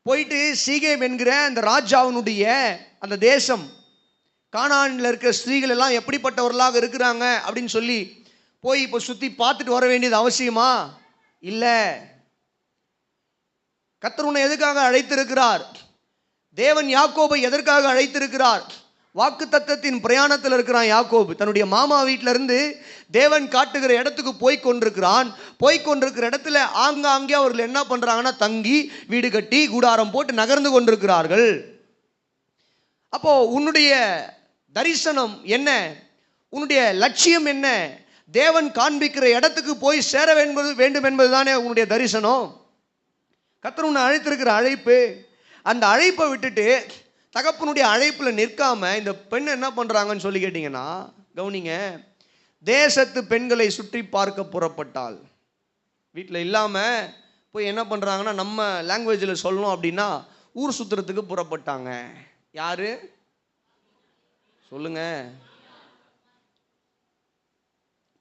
போயிட்டு சீகேம் என்கிற அந்த ராஜாவினுடைய அந்த தேசம், கானானில் இருக்கிற ஸ்திரீகள் எல்லாம் எப்படிப்பட்டவர்களாக இருக்கிறாங்க அப்படின்னு சொல்லி போய் இப்போ சுற்றி பார்த்துட்டு வர வேண்டியது அவசியமா? இல்லை. கர்த்தர் உன்னை எதுக்காக அழைத்திருக்கிறார்? தேவன் யாக்கோபை எதற்காக அழைத்திருக்கிறார்? வாக்கு தத்தத்தின் பிரயாணத்தில் இருக்கிறான் யாக்கோபு. தன்னுடைய மாமா வீட்டில இருந்து தேவன் காட்டுகிற இடத்துக்கு போய்கொண்டிருக்கிறான். போய்கொண்டிருக்கிற இடத்துல ஆங்காங்கே அவர்கள் என்ன பண்றாங்கன்னா தங்கி வீடு கட்டி கூடாரம் போட்டு நகர்ந்து கொண்டிருக்கிறார்கள். அப்போ உன்னுடைய தரிசனம் என்ன, உன்னுடைய லட்சியம் என்ன? தேவன் காண்பிக்கிற இடத்துக்கு போய் சேர வேண்டும் என்பதுதானே உன்னுடைய தரிசனம். கர்த்தர் உன்னை அழைத்திருக்கிற அழைப்பு. அந்த அழைப்பை விட்டுட்டு தகப்பனுடைய அழைப்பில் நிற்காம இந்த பெண் என்ன பண்றாங்கன்னு சொல்லி கேட்டீங்கன்னா, கவனிங்க, தேசத்து பெண்களை சுற்றி பார்க்க புறப்பட்டால், வீட்டில் இல்லாம போய் என்ன பண்றாங்கன்னா, நம்ம லாங்குவேஜில் சொல்லணும் அப்படின்னா ஊர் சுத்துறதுக்கு புறப்பட்டாங்க. யாரு சொல்லுங்க?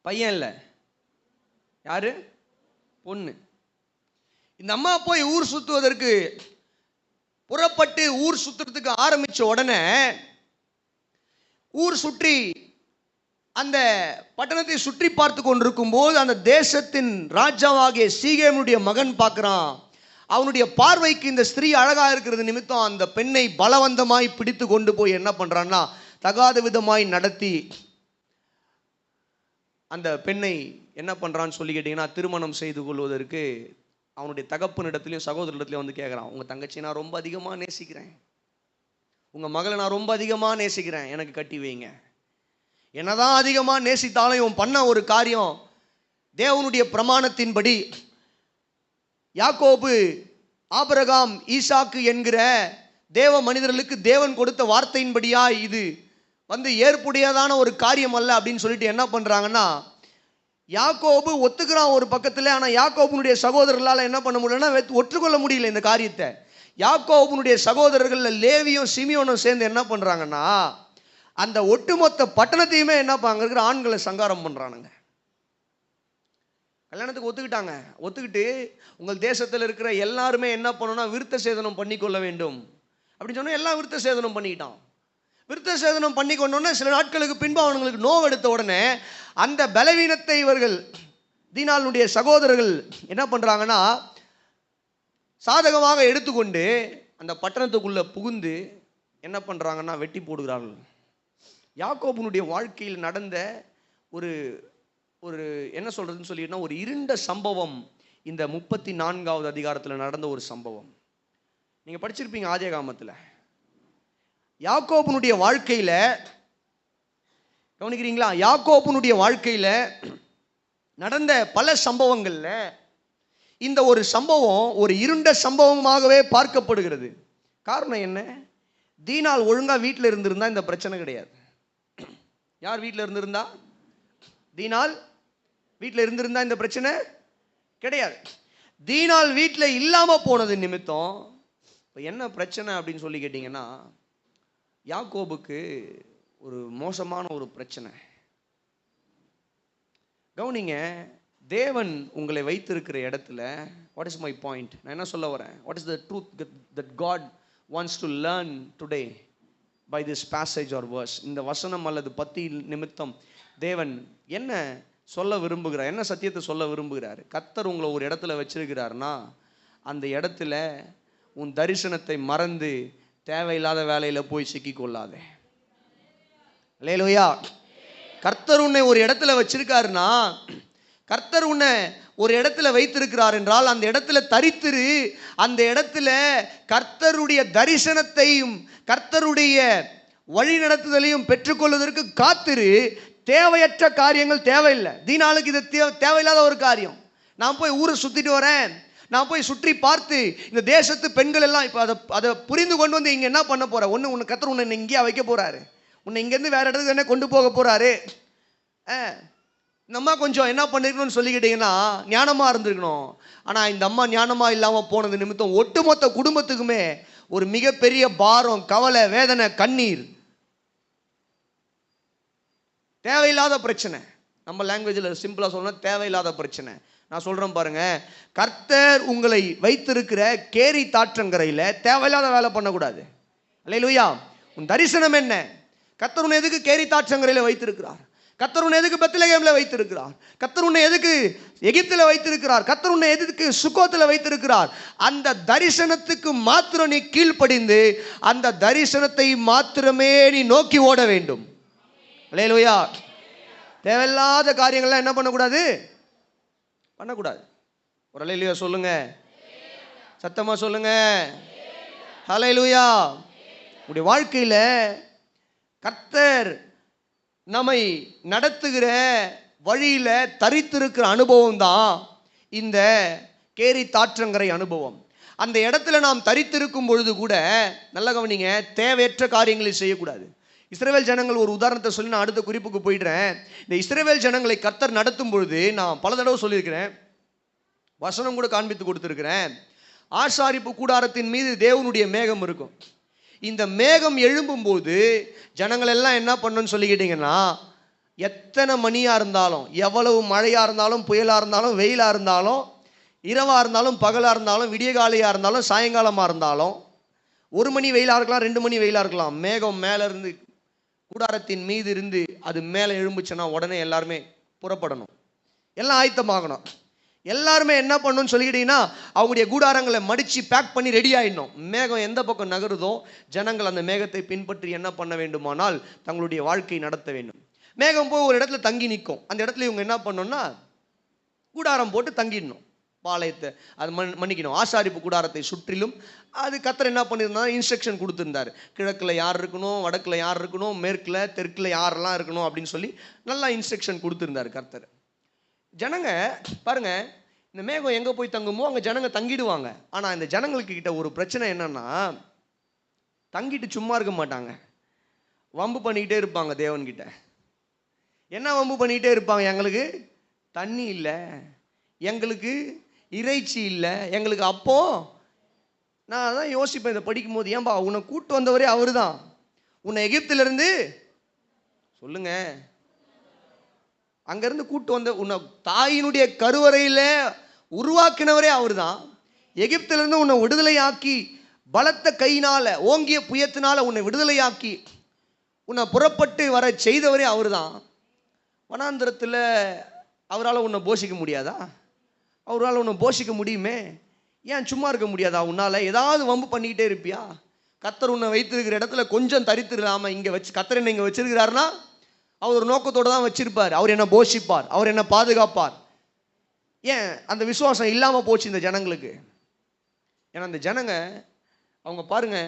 பையன் இல்லை, யாரு? பொண்ணு. இந்த அம்மா போய் ஊர் சுத்துவதற்கு புறப்பட்டு ஊர் சுத்துறதுக்கு ஆரம்பிச்ச உடனே ஊர் சுற்றி அந்த பட்டணத்தை சுற்றி பார்த்து கொண்டிருக்கும் போது அந்த தேசத்தின் ராஜாவாகிய சீகேமுடைய மகன் பார்க்கிறான். அவனுடைய பார்வைக்கு இந்த ஸ்திரீ அழகா இருக்கிறது நிமித்தம் அந்த பெண்ணை பலவந்தமாய் பிடித்து கொண்டு போய் என்ன பண்றான்னா தகாத விதமாய் நடத்தி அந்த பெண்ணை என்ன பண்றான்னு சொல்லி கேட்டீங்கன்னா திருமணம் செய்து கொள்வதற்கு அவனுடைய தகப்பனிடத்திலையும் சகோதரிடத்திலையும் வந்து கேட்குறான். உங்கள் தங்கச்சி நான் ரொம்ப அதிகமாக நேசிக்கிறேன், உங்கள் மகளை நான் ரொம்ப அதிகமாக நேசிக்கிறேன், எனக்கு கட்டி வைங்க. என்னதான் அதிகமாக நேசித்தாலும் இவன் பண்ண ஒரு காரியம் தேவனுடைய பிரமாணத்தின்படி யாக்கோபு ஆபிரகாம் ஈசாக்கு என்கிற தேவ மனிதர்களுக்கு தேவன் கொடுத்த வார்த்தையின்படியா இது வந்து ஏற்புடையதான ஒரு காரியம் அல்ல அப்படின்னு சொல்லிட்டு என்ன பண்ணுறாங்கன்னா, யாக்கோபு ஒத்துக்கிறான் ஒரு பக்கத்தில். ஆனால் யாக்கோபுனுடைய சகோதரர்களால் என்ன பண்ண முடியலன்னா ஒற்றுக்கொள்ள முடியல இந்த காரியத்தை. யாக்கோபுனுடைய சகோதரர்கள் லேவியும் சிமியோனும் சேர்ந்து என்ன பண்ணுறாங்கன்னா அந்த ஒட்டுமொத்த பட்டணத்தையுமே என்ன இருக்கிற ஆண்களை சங்காரம் பண்ணுறானுங்க. கல்யாணத்துக்கு ஒத்துக்கிட்டாங்க. ஒத்துக்கிட்டு உங்கள் தேசத்தில் இருக்கிற எல்லாருமே என்ன பண்ணணும்னா விருத்த சேதனம் பண்ணி கொள்ள வேண்டும் அப்படின்னு சொன்னால் எல்லாம் விருத்த சேதனம் பண்ணிக்கிட்டான். விருத்த சேதனம் பண்ணி கொண்டோன்னே சில நாட்களுக்கு பின்பு அவங்களுக்கு நோவு எடுத்த உடனே அந்த பலவீனத்தை இவர்கள் தீனாளுடைய சகோதரர்கள் என்ன பண்ணுறாங்கன்னா சாதகமாக எடுத்துக்கொண்டு அந்த பட்டணத்துக்குள்ளே புகுந்து என்ன பண்ணுறாங்கன்னா வெட்டி போடுகிறார்கள். யாக்கோபுனுடைய வாழ்க்கையில் நடந்த ஒரு ஒரு என்ன சொல்கிறதுன்னு சொல்லிட்டுனா ஒரு இருண்ட சம்பவம் இந்த 34வது அதிகாரத்தில் நடந்த ஒரு சம்பவம். நீங்கள் படிச்சிருப்பீங்க ஆதியாகமத்தில். யாக்கோபுனுடைய வாழ்க்கையில் கவனிக்கிறீங்களா? யாக்கோபுனுடைய வாழ்க்கையில் நடந்த பல சம்பவங்களில் இந்த ஒரு சம்பவம் ஒரு இருண்ட சம்பவமாகவே பார்க்கப்படுகிறது. காரணம் என்ன? தீனால் ஒழுங்காக வீட்டில் இருந்திருந்தா இந்த பிரச்சனை கிடையாது. யார் வீட்டில் இருந்திருந்தா? தீனால் வீட்டில் இருந்திருந்தா இந்த பிரச்சனை கிடையாது. தீனால் வீட்டில் இல்லாமல் போனது நிமித்தம் இப்போ என்ன பிரச்சனை அப்படின்னு சொல்லி கேட்டிங்கன்னா, யாக்கோபுக்கு ஒரு மோசமான ஒரு பிரச்சனை. கவனிங்க, தேவன் உங்களை வைத்திருக்கிற இடத்துல, வாட் இஸ் மை பாயிண்ட், நான் என்ன சொல்ல வரேன், what is the truth that God wants to learn today by this passage or verse. இந்த வசனம் அல்லது பத்தி நிமித்தம் தேவன் என்ன சொல்ல விரும்புகிறார், என்ன சத்தியத்தை சொல்ல விரும்புகிறார்? கர்த்தர் உங்களை ஒரு இடத்துல வச்சிருக்கிறார்னா அந்த இடத்துல உன் தரிசனத்தை மறந்து தேவையில்லாத வேலையில் போய் சிக்கிக்கொள்ளாதே. அல்லேலூயா. கர்த்தர் உன்னை ஒரு இடத்துல வச்சிருக்காருன்னா, கர்த்தர் உன்னை ஒரு இடத்துல வைத்திருக்கிறார் என்றால் அந்த இடத்துல தரித்திரு. அந்த இடத்துல கர்த்தருடைய தரிசனத்தையும் கர்த்தருடைய வழி நடத்துதலையும் பெற்றுக்கொள்வதற்கு காத்திரு. தேவையற்ற காரியங்கள் தேவையில்லை. தீனாளுக்கு இது தேவையில்லாத ஒரு காரியம். நான் போய் ஊரை சுற்றிட்டு வரேன், நான் போய் சுற்றி பார்த்து இந்த தேசத்து பெண்கள் எல்லாம் இப்போ அதை புரிந்து கொண்டு வந்து இங்கே என்ன பண்ண போகிற? உன்னை கர்த்தர் உன்னை இங்கேயே வைக்க போகிறாரு, உன்னை இங்கேருந்து வேறு இடத்துக்கு என்ன கொண்டு போக போகிறாரு. இந்த அம்மா கொஞ்சம் என்ன பண்ணிருக்கணும்னு சொல்லிக்கிட்டீங்கன்னா ஞானமாக இருந்திருக்கணும். ஆனால் இந்த அம்மா ஞானமாக இல்லாமல் போனது நிமித்தம் ஒட்டுமொத்த குடும்பத்துக்குமே ஒரு மிகப்பெரிய பாரம், கவலை, வேதனை, கண்ணீர், தேவையில்லாத பிரச்சனை. நம்ம லாங்குவேஜில் சிம்பிளாக சொல்லணும், தேவையில்லாத பிரச்சனை. நான் சொல்கிறேன் பாருங்க, கர்த்தர் உங்களை வைத்திருக்கிற கேரி தாற்றங்கரையில் தேவையில்லாத வேலை பண்ணக்கூடாது. அல்லேலூயா. உன் தரிசனம் என்ன? கர்த்தர் உன்னை எதுக்கு கேரி தாற்றங்கரையில் வைத்திருக்கிறார்? கர்த்தர் உன்னை எதுக்கு பெத்லகேம்ல வைத்திருக்கிறார்? கர்த்தர் உன்னை எதுக்கு எகிப்தில் வைத்திருக்கிறார்? கர்த்தர் உன்னை எதுக்கு சுக்கோத்தில் வைத்திருக்கிறார்? அந்த தரிசனத்துக்கு மாத்திரம் நீ கீழ்ப்படிந்து அந்த தரிசனத்தை மாத்திரமே நீ நோக்கி ஓட வேண்டும். அல்லேலூயா. தேவையில்லாத காரியங்கள்லாம் என்ன பண்ணக்கூடாது? பண்ணக்கூடாது. ஒரு அல்லேலூயா சொல்லுங்க, சத்தமா சொல்லுங்க. அல்லேலூயா. உங்களுடைய வாழ்க்கையில கர்த்தர் நம்மை நடத்துகிற வழியில தரித்திருக்கிற அனுபவம் தான் இந்த கேரி தாற்றங்கரை அனுபவம். அந்த இடத்துல நாம் தரித்திருக்கும் பொழுது கூட நல்ல கவனிங்க, தேவையற்ற காரியங்களை செய்யக்கூடாது. இஸ்ரவேல் ஜனங்கள் ஒரு உதாரணத்தை சொல்லி நான் அடுத்த குறிப்புக்கு போயிடுறேன். இந்த இஸ்ரவேல் ஜனங்களை கர்த்தர் நடத்தும் பொழுது நான் பல தடவை சொல்லியிருக்கிறேன், வசனம் கூட காண்பித்து கொடுத்துருக்கிறேன். ஆசாரிப்பு கூடாரத்தின் மீது தேவனுடைய மேகம் இருக்கும். இந்த மேகம் எழும்பும்போது ஜனங்கள் எல்லாம் என்ன பண்ணணும்னு சொல்லிக்கிட்டீங்கன்னா, எத்தனை மணியாக இருந்தாலும், எவ்வளவு மழையாக இருந்தாலும், புயலாக இருந்தாலும், வெயிலாக இருந்தாலும், இரவாக இருந்தாலும், பகலாக இருந்தாலும், விடிய காலையாக இருந்தாலும், சாயங்காலமாக இருந்தாலும், 1 மணி வெயிலாக இருக்கலாம், 2 மணி வெயிலாக இருக்கலாம், மேகம் மேலே இருந்து கூடாரத்தின் மீது இருந்து அது மேலே எழும்புச்சுன்னா உடனே எல்லாருமே புறப்படணும், எல்லாம் ஆயத்தமாகணும். எல்லாருமே என்ன பண்ணணும்னு சொல்லிக்கிட்டீங்கன்னா, அவங்களுடைய கூடாரங்களை மடித்து பேக் பண்ணி ரெடி ஆகிடணும். மேகம் எந்த பக்கம் நகருதோ ஜனங்கள் அந்த மேகத்தை பின்பற்றி என்ன பண்ண வேண்டுமானால் தங்களுடைய வாழ்க்கை நடத்த வேண்டும். மேகம் போய் ஒரு இடத்துல தங்கி நிற்கும். அந்த இடத்துல இவங்க என்ன பண்ணணும்னா கூடாரம் போட்டு தங்கிடணும். பாளையத்தை அது மன்னிக்கணும், ஆசாரிப்பு கூடாரத்தை சுற்றிலும் அது கர்த்தர் என்ன பண்ணியிருந்தா இன்ஸ்ட்ரக்ஷன் கொடுத்துருந்தார். கிழக்கில் யார் இருக்கணும், வடக்கில் யார் இருக்கணும், மேற்கில் தெற்கில் யாரெல்லாம் இருக்கணும் அப்படின்னு சொல்லி நல்லா இன்ஸ்ட்ரக்ஷன் கொடுத்துருந்தார் கர்த்தர். ஜனங்க பாருங்க, இந்த மேகம் எங்கே போய் தங்குமோ அங்கே ஜனங்க தங்கிடுவாங்க. ஆனால் இந்த ஜனங்களுக்கு கிட்ட ஒரு பிரச்சனை என்னன்னா, தங்கிட்டு சும்மா இருக்க மாட்டாங்க, வம்பு பண்ணிக்கிட்டே இருப்பாங்க. தேவன்கிட்ட என்ன வம்பு பண்ணிக்கிட்டே இருப்பாங்க? எங்களுக்கு தண்ணி இல்லை, எங்களுக்கு இறைச்சி இல்லை, எங்களுக்கு அப்போ. நான் அதான் யோசிப்பேன் இதை படிக்கும்போது, ஏன்பா உன்னை கூட்டு வந்தவரே அவரு தான். உன்னை எகிப்திலிருந்து சொல்லுங்க அங்கேருந்து கூட்டு வந்த உன்னை தாயினுடைய கருவறையில் உருவாக்கினவரே அவர் தான். எகிப்திலிருந்து உன்னை விடுதலையாக்கி பலத்த கையினால் ஓங்கிய புயத்தினால் உன்னை விடுதலையாக்கி உன்னை புறப்பட்டு வர செய்தவரே அவர் தான். வனாந்திரத்தில் அவரால் உன்னை போஷிக்க முடியாதா? அவரால் உன்னை போஷிக்க முடியுமே, ஏன் சும்மா இருக்க முடியாதா? உன்னால் ஏதாவது வம்பு பண்ணிக்கிட்டே இருப்பியா? கர்த்தர் உன்னை வைத்திருக்கிற இடத்துல கொஞ்சம் தரித்திராமல் இங்கே வச்சு கர்த்தர் என்ன இங்கே வச்சிருக்கிறாருன்னா அவர் ஒரு நோக்கத்தோடு தான் வச்சிருப்பார். அவர் என்ன போஷிப்பார், அவர் என்ன பாதுகாப்பார். ஏன் அந்த விசுவாசம் இல்லாமல் போச்சு இந்த ஜனங்களுக்கு? ஏன்னா அந்த ஜனங்க அவங்க பாருங்க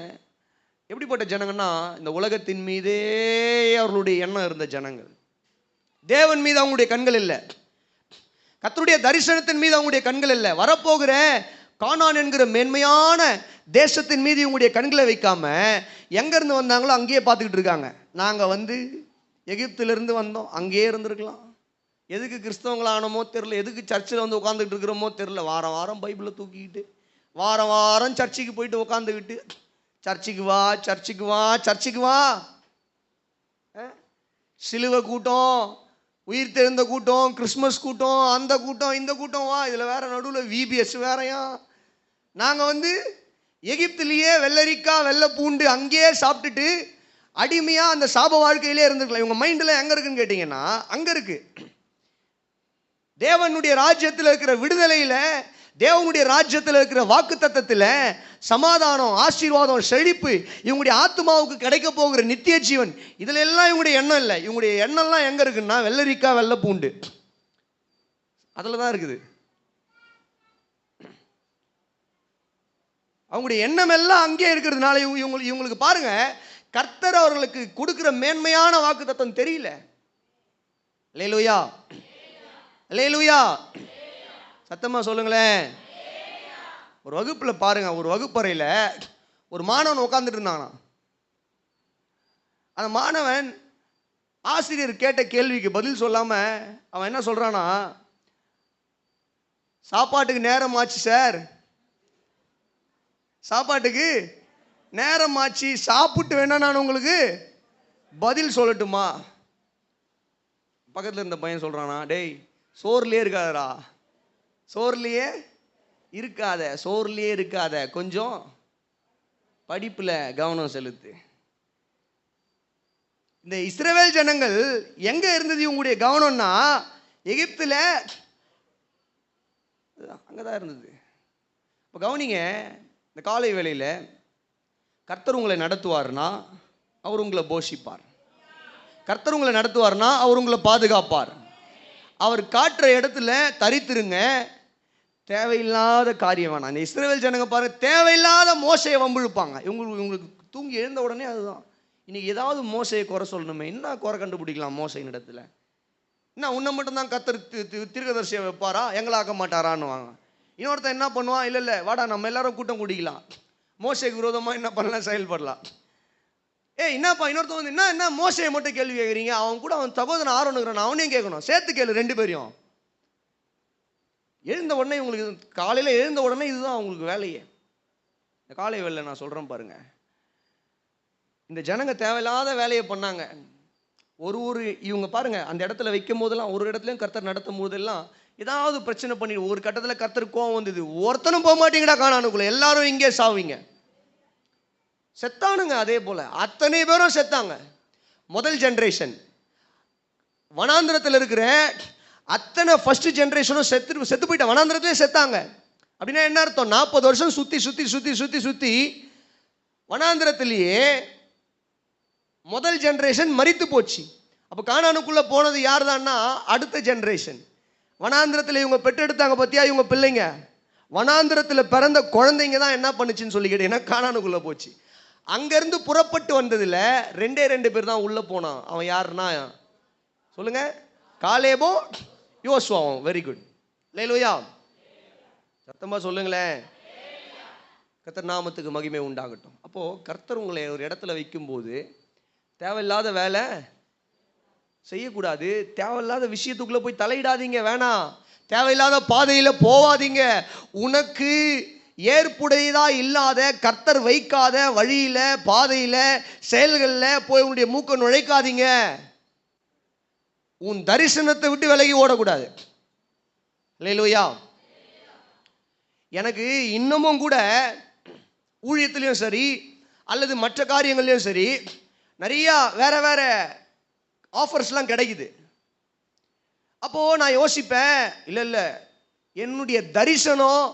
எப்படிப்பட்ட ஜனங்கன்னா, இந்த உலகத்தின் மீதே அவர்களுடைய எண்ணம் இருந்த ஜனங்கள். தேவன் மீது அவங்களுடைய கண்கள் இல்லை, கர்த்தருடைய தரிசனத்தின் மீது அவங்களுடைய கண்கள் இல்லை. வரப்போகிற கானான் என்கிற மேன்மையான தேசத்தின் மீது இவங்களுடைய கண்களை வைக்காம எங்கேருந்து வந்தாங்களோ அங்கேயே பார்த்துக்கிட்டு இருக்காங்க. நாங்கள் எகிப்திலிருந்து வந்தோம், அங்கேயே இருந்திருக்கலாம். எதுக்கு கிறிஸ்தவங்களானமோ தெரில, எதுக்கு சர்ச்சில் உட்காந்துக்கிட்டு இருக்கிறோமோ தெரில. வாரம் வாரம் பைபிளை தூக்கிக்கிட்டு வாரம் வாரம் சர்ச்சுக்கு போயிட்டு உட்காந்துக்கிட்டு சர்ச்சுக்கு வா சர்ச்சுக்கு வா சர்ச்சுக்கு வா, சிலுவை கூட்டம், உயிர் தெரிந்த கூட்டம், கிறிஸ்மஸ் கூட்டம், அந்த கூட்டம் இந்த கூட்டம் வா, இதில் வேற நடுவில் விபிஎஸ் வேறையா. நாங்கள் எகிப்திலேயே வெள்ளரிக்காய் வெள்ளை பூண்டு அங்கேயே சாப்பிட்டுட்டு அடிமையாக அந்த சாப வாழ்க்கையிலே இருந்துருக்கலாம். இவங்க மைண்டில் எங்கே இருக்குன்னு கேட்டிங்கன்னா அங்கே இருக்குது. தேவனுடைய ராஜ்யத்தில் இருக்கிற விடுதலையில், தேவனுடைய ராஜ்யத்தில் இருக்கிற வாக்குத்தத்தத்தில் சமாதானம், ஆசீர்வாதம், செழிப்பு, இவங்களுடைய ஆத்மாவுக்கு கிடைக்க போகிற நித்திய ஜீவன், இதில் எல்லாம் இவங்களுடைய எண்ணம் இல்லை. இவங்களுடைய எண்ணம்லாம் எங்கே இருக்குன்னா வெள்ளரிக்காய் வெள்ளை பூண்டு அதில் தான் இருக்குது. அவங்களுடைய எண்ணம் எல்லாம் அங்கே இருக்கிறதுனால இவங்களுக்கு பாருங்க, கர்த்தர் அவர்களுக்கு கொடுக்கிற மேன்மையான வாக்குத்தத்தம் தெரியல. அல்லேலூயா, அல்லேலூயா, சத்தமா சொல்லுங்களேன். ஒரு வகுப்புல பாருங்க, ஒரு வகுப்பறையில் ஒரு மாணவன் உட்காந்துட்டு இருந்தானா. அந்த மாணவன் ஆசிரியர் கேட்ட கேள்விக்கு பதில் சொல்லாம அவன் என்ன சொல்றானா, சாப்பாட்டுக்கு நேரம் ஆச்சு சார், சாப்பாட்டுக்கு நேரம் ஆச்சு, சாப்பிட்டு வேணா நான் உங்களுக்கு பதில் சொல்லட்டுமா? பக்கத்தில் இருந்த பையன் சொல்றானா, டேய் சோர்லேயே இருக்காதடா, சோர்லேயே இருக்காத, சோர்லேயே இருக்காத, கொஞ்சம் படிப்பில் கவனம் செலுத்து. இந்த இஸ்ரவேல் ஜனங்கள் எங்க இருந்தது உங்களுடைய கவனம்னா எகிப்துல அங்கதான் இருந்தது. இப்போ கவனிங்க, இந்த காலை வேளையில் கர்த்தர் உங்களை நடத்துவார்னா அவர் உங்களை போஷிப்பார். கர்த்தர் உங்களை நடத்துவார்னா அவர் உங்களை பாதுகாப்பார். அவர் காட்டுற இடத்துல தரித்திருங்க, தேவையில்லாத காரியம் வேணாம். இந்த இஸ்ரவேல் ஜனங்க பாருங்க, தேவையில்லாத மோசையை வம்பிழுப்பாங்க. இவங்களுக்கு தூங்கி எழுந்த உடனே அதுதான், இன்னைக்கு ஏதாவது மோசையை குறை சொல்லணுமே, என்ன குறை கண்டுபிடிக்கலாம் மோசையின் இடத்துல? என்ன உன்னை மட்டும்தான் கர்த்தர் தீர்க்கதரிசியை வைப்பாரா, எங்களை ஆக்க மாட்டாரான்னு வாங்க. இன்னொருத்தன் என்ன பண்ணுவான், இல்லை இல்லை வாடா நம்ம எல்லாரும் கூட்டம் கூட்டிக்கலாம், மோசைக்கு விரோதமாக என்ன பண்ணலாம், செயல்படலாம். என்னப்பா இன்னொருத்தன் வந்து என்ன மோசையை மட்டும் கேள்வி கேட்குறீங்க, அவன் கூட அவன் சகோதரன் ஆரோனுக்குறான், அவனையும் கேட்கணும், சேர்த்து கேளு ரெண்டு பேரையும். எழுந்த உடனே உங்களுக்கு காலையில் எழுந்த உடனே இதுதான் உங்களுக்கு வேலையே. இந்த காலை வேலை நான் சொல்கிறேன் பாருங்க, இந்த ஜனங்க தேவையில்லாத வேலையை பண்ணாங்க. இவங்க பாருங்க, அந்த இடத்துல வைக்கும் போதெல்லாம் ஒரு இடத்துலையும் கர்த்தர் நடத்தும் போதெல்லாம் ஏதாவது பிரச்சனை பண்ணி ஒரு கட்டத்தில் கர்த்தர் கோவம் வந்தது, ஒருத்தனும் போக மாட்டீங்கடா கானானுக்குள்ள, எல்லாரும் இங்கே சாவீங்க, செத்தானுங்க. அதே போல அத்தனை பேரும் செத்தாங்க. முதல் ஜென்ரேஷன் வனாந்திரத்தில் இருக்கிற அத்தனை ஃபர்ஸ்ட் ஜென்ரேஷனும் செத்து போயிட்டாங்க, வனாந்திரத்திலே செத்தாங்க. அப்படின்னா என்ன அர்த்தம், 40 வருஷம் சுத்தி சுத்தி சுத்தி சுத்தி சுத்தி வனாந்திரத்திலேயே முதல் ஜென்ரேஷன் மரித்து போச்சு. அப்போ கானானுக்குள்ள போனது யார் தான்னா அடுத்த ஜென்ரேஷன். வனாந்திரத்தில் இவங்க பெற்றெடுத்தாங்க பத்தியா, இவங்க பிள்ளைங்க வனாந்திரத்தில் பிறந்த குழந்தைங்க தான் என்ன பண்ணுச்சுன்னு சொல்லி கேட்டீங்கன்னா கானானுக்குள்ள போச்சு. அங்கேருந்து புறப்பட்டு வந்ததில் 2 பேர் தான் உள்ளே போனான். அவன் யாருன்னா சொல்லுங்க, காலேபோ யோசுவாவும். வெரி குட், அல்லேலூயா, சத்தமாக சொல்லுங்களேன். கர்த்தர் நாமத்துக்கு மகிமை உண்டாகட்டும். அப்போது கர்த்தர் உங்களை ஒரு இடத்துல வைக்கும்போது தேவையில்லாத வேலை செய்யக்கூடாது, தேவையில்லாத விஷயத்துக்குள்ளே போய் தலையிடாதீங்க, வேணாம், தேவையில்லாத பாதையில் போவாதீங்க. உனக்கு ஏற்புடையதா இல்லாத கர்த்தர் வைக்காத வழியில பாதையில செயல்களில் போய் உன்னுடைய மூக்க நுழைக்காதீங்க. உன் தரிசனத்தை விட்டு விலகி ஓடக்கூடாது. அல்லேலூயா. எனக்கு இன்னமும் கூட ஊழியத்திலையும் சரி அல்லது மற்ற காரியங்கள்லையும் சரி நிறைய வேற வேற ஆஃபர்ஸ்லாம் கிடைக்குது. அப்போ நான் யோசிப்பேன், இல்லை இல்லை என்னுடைய தரிசனம்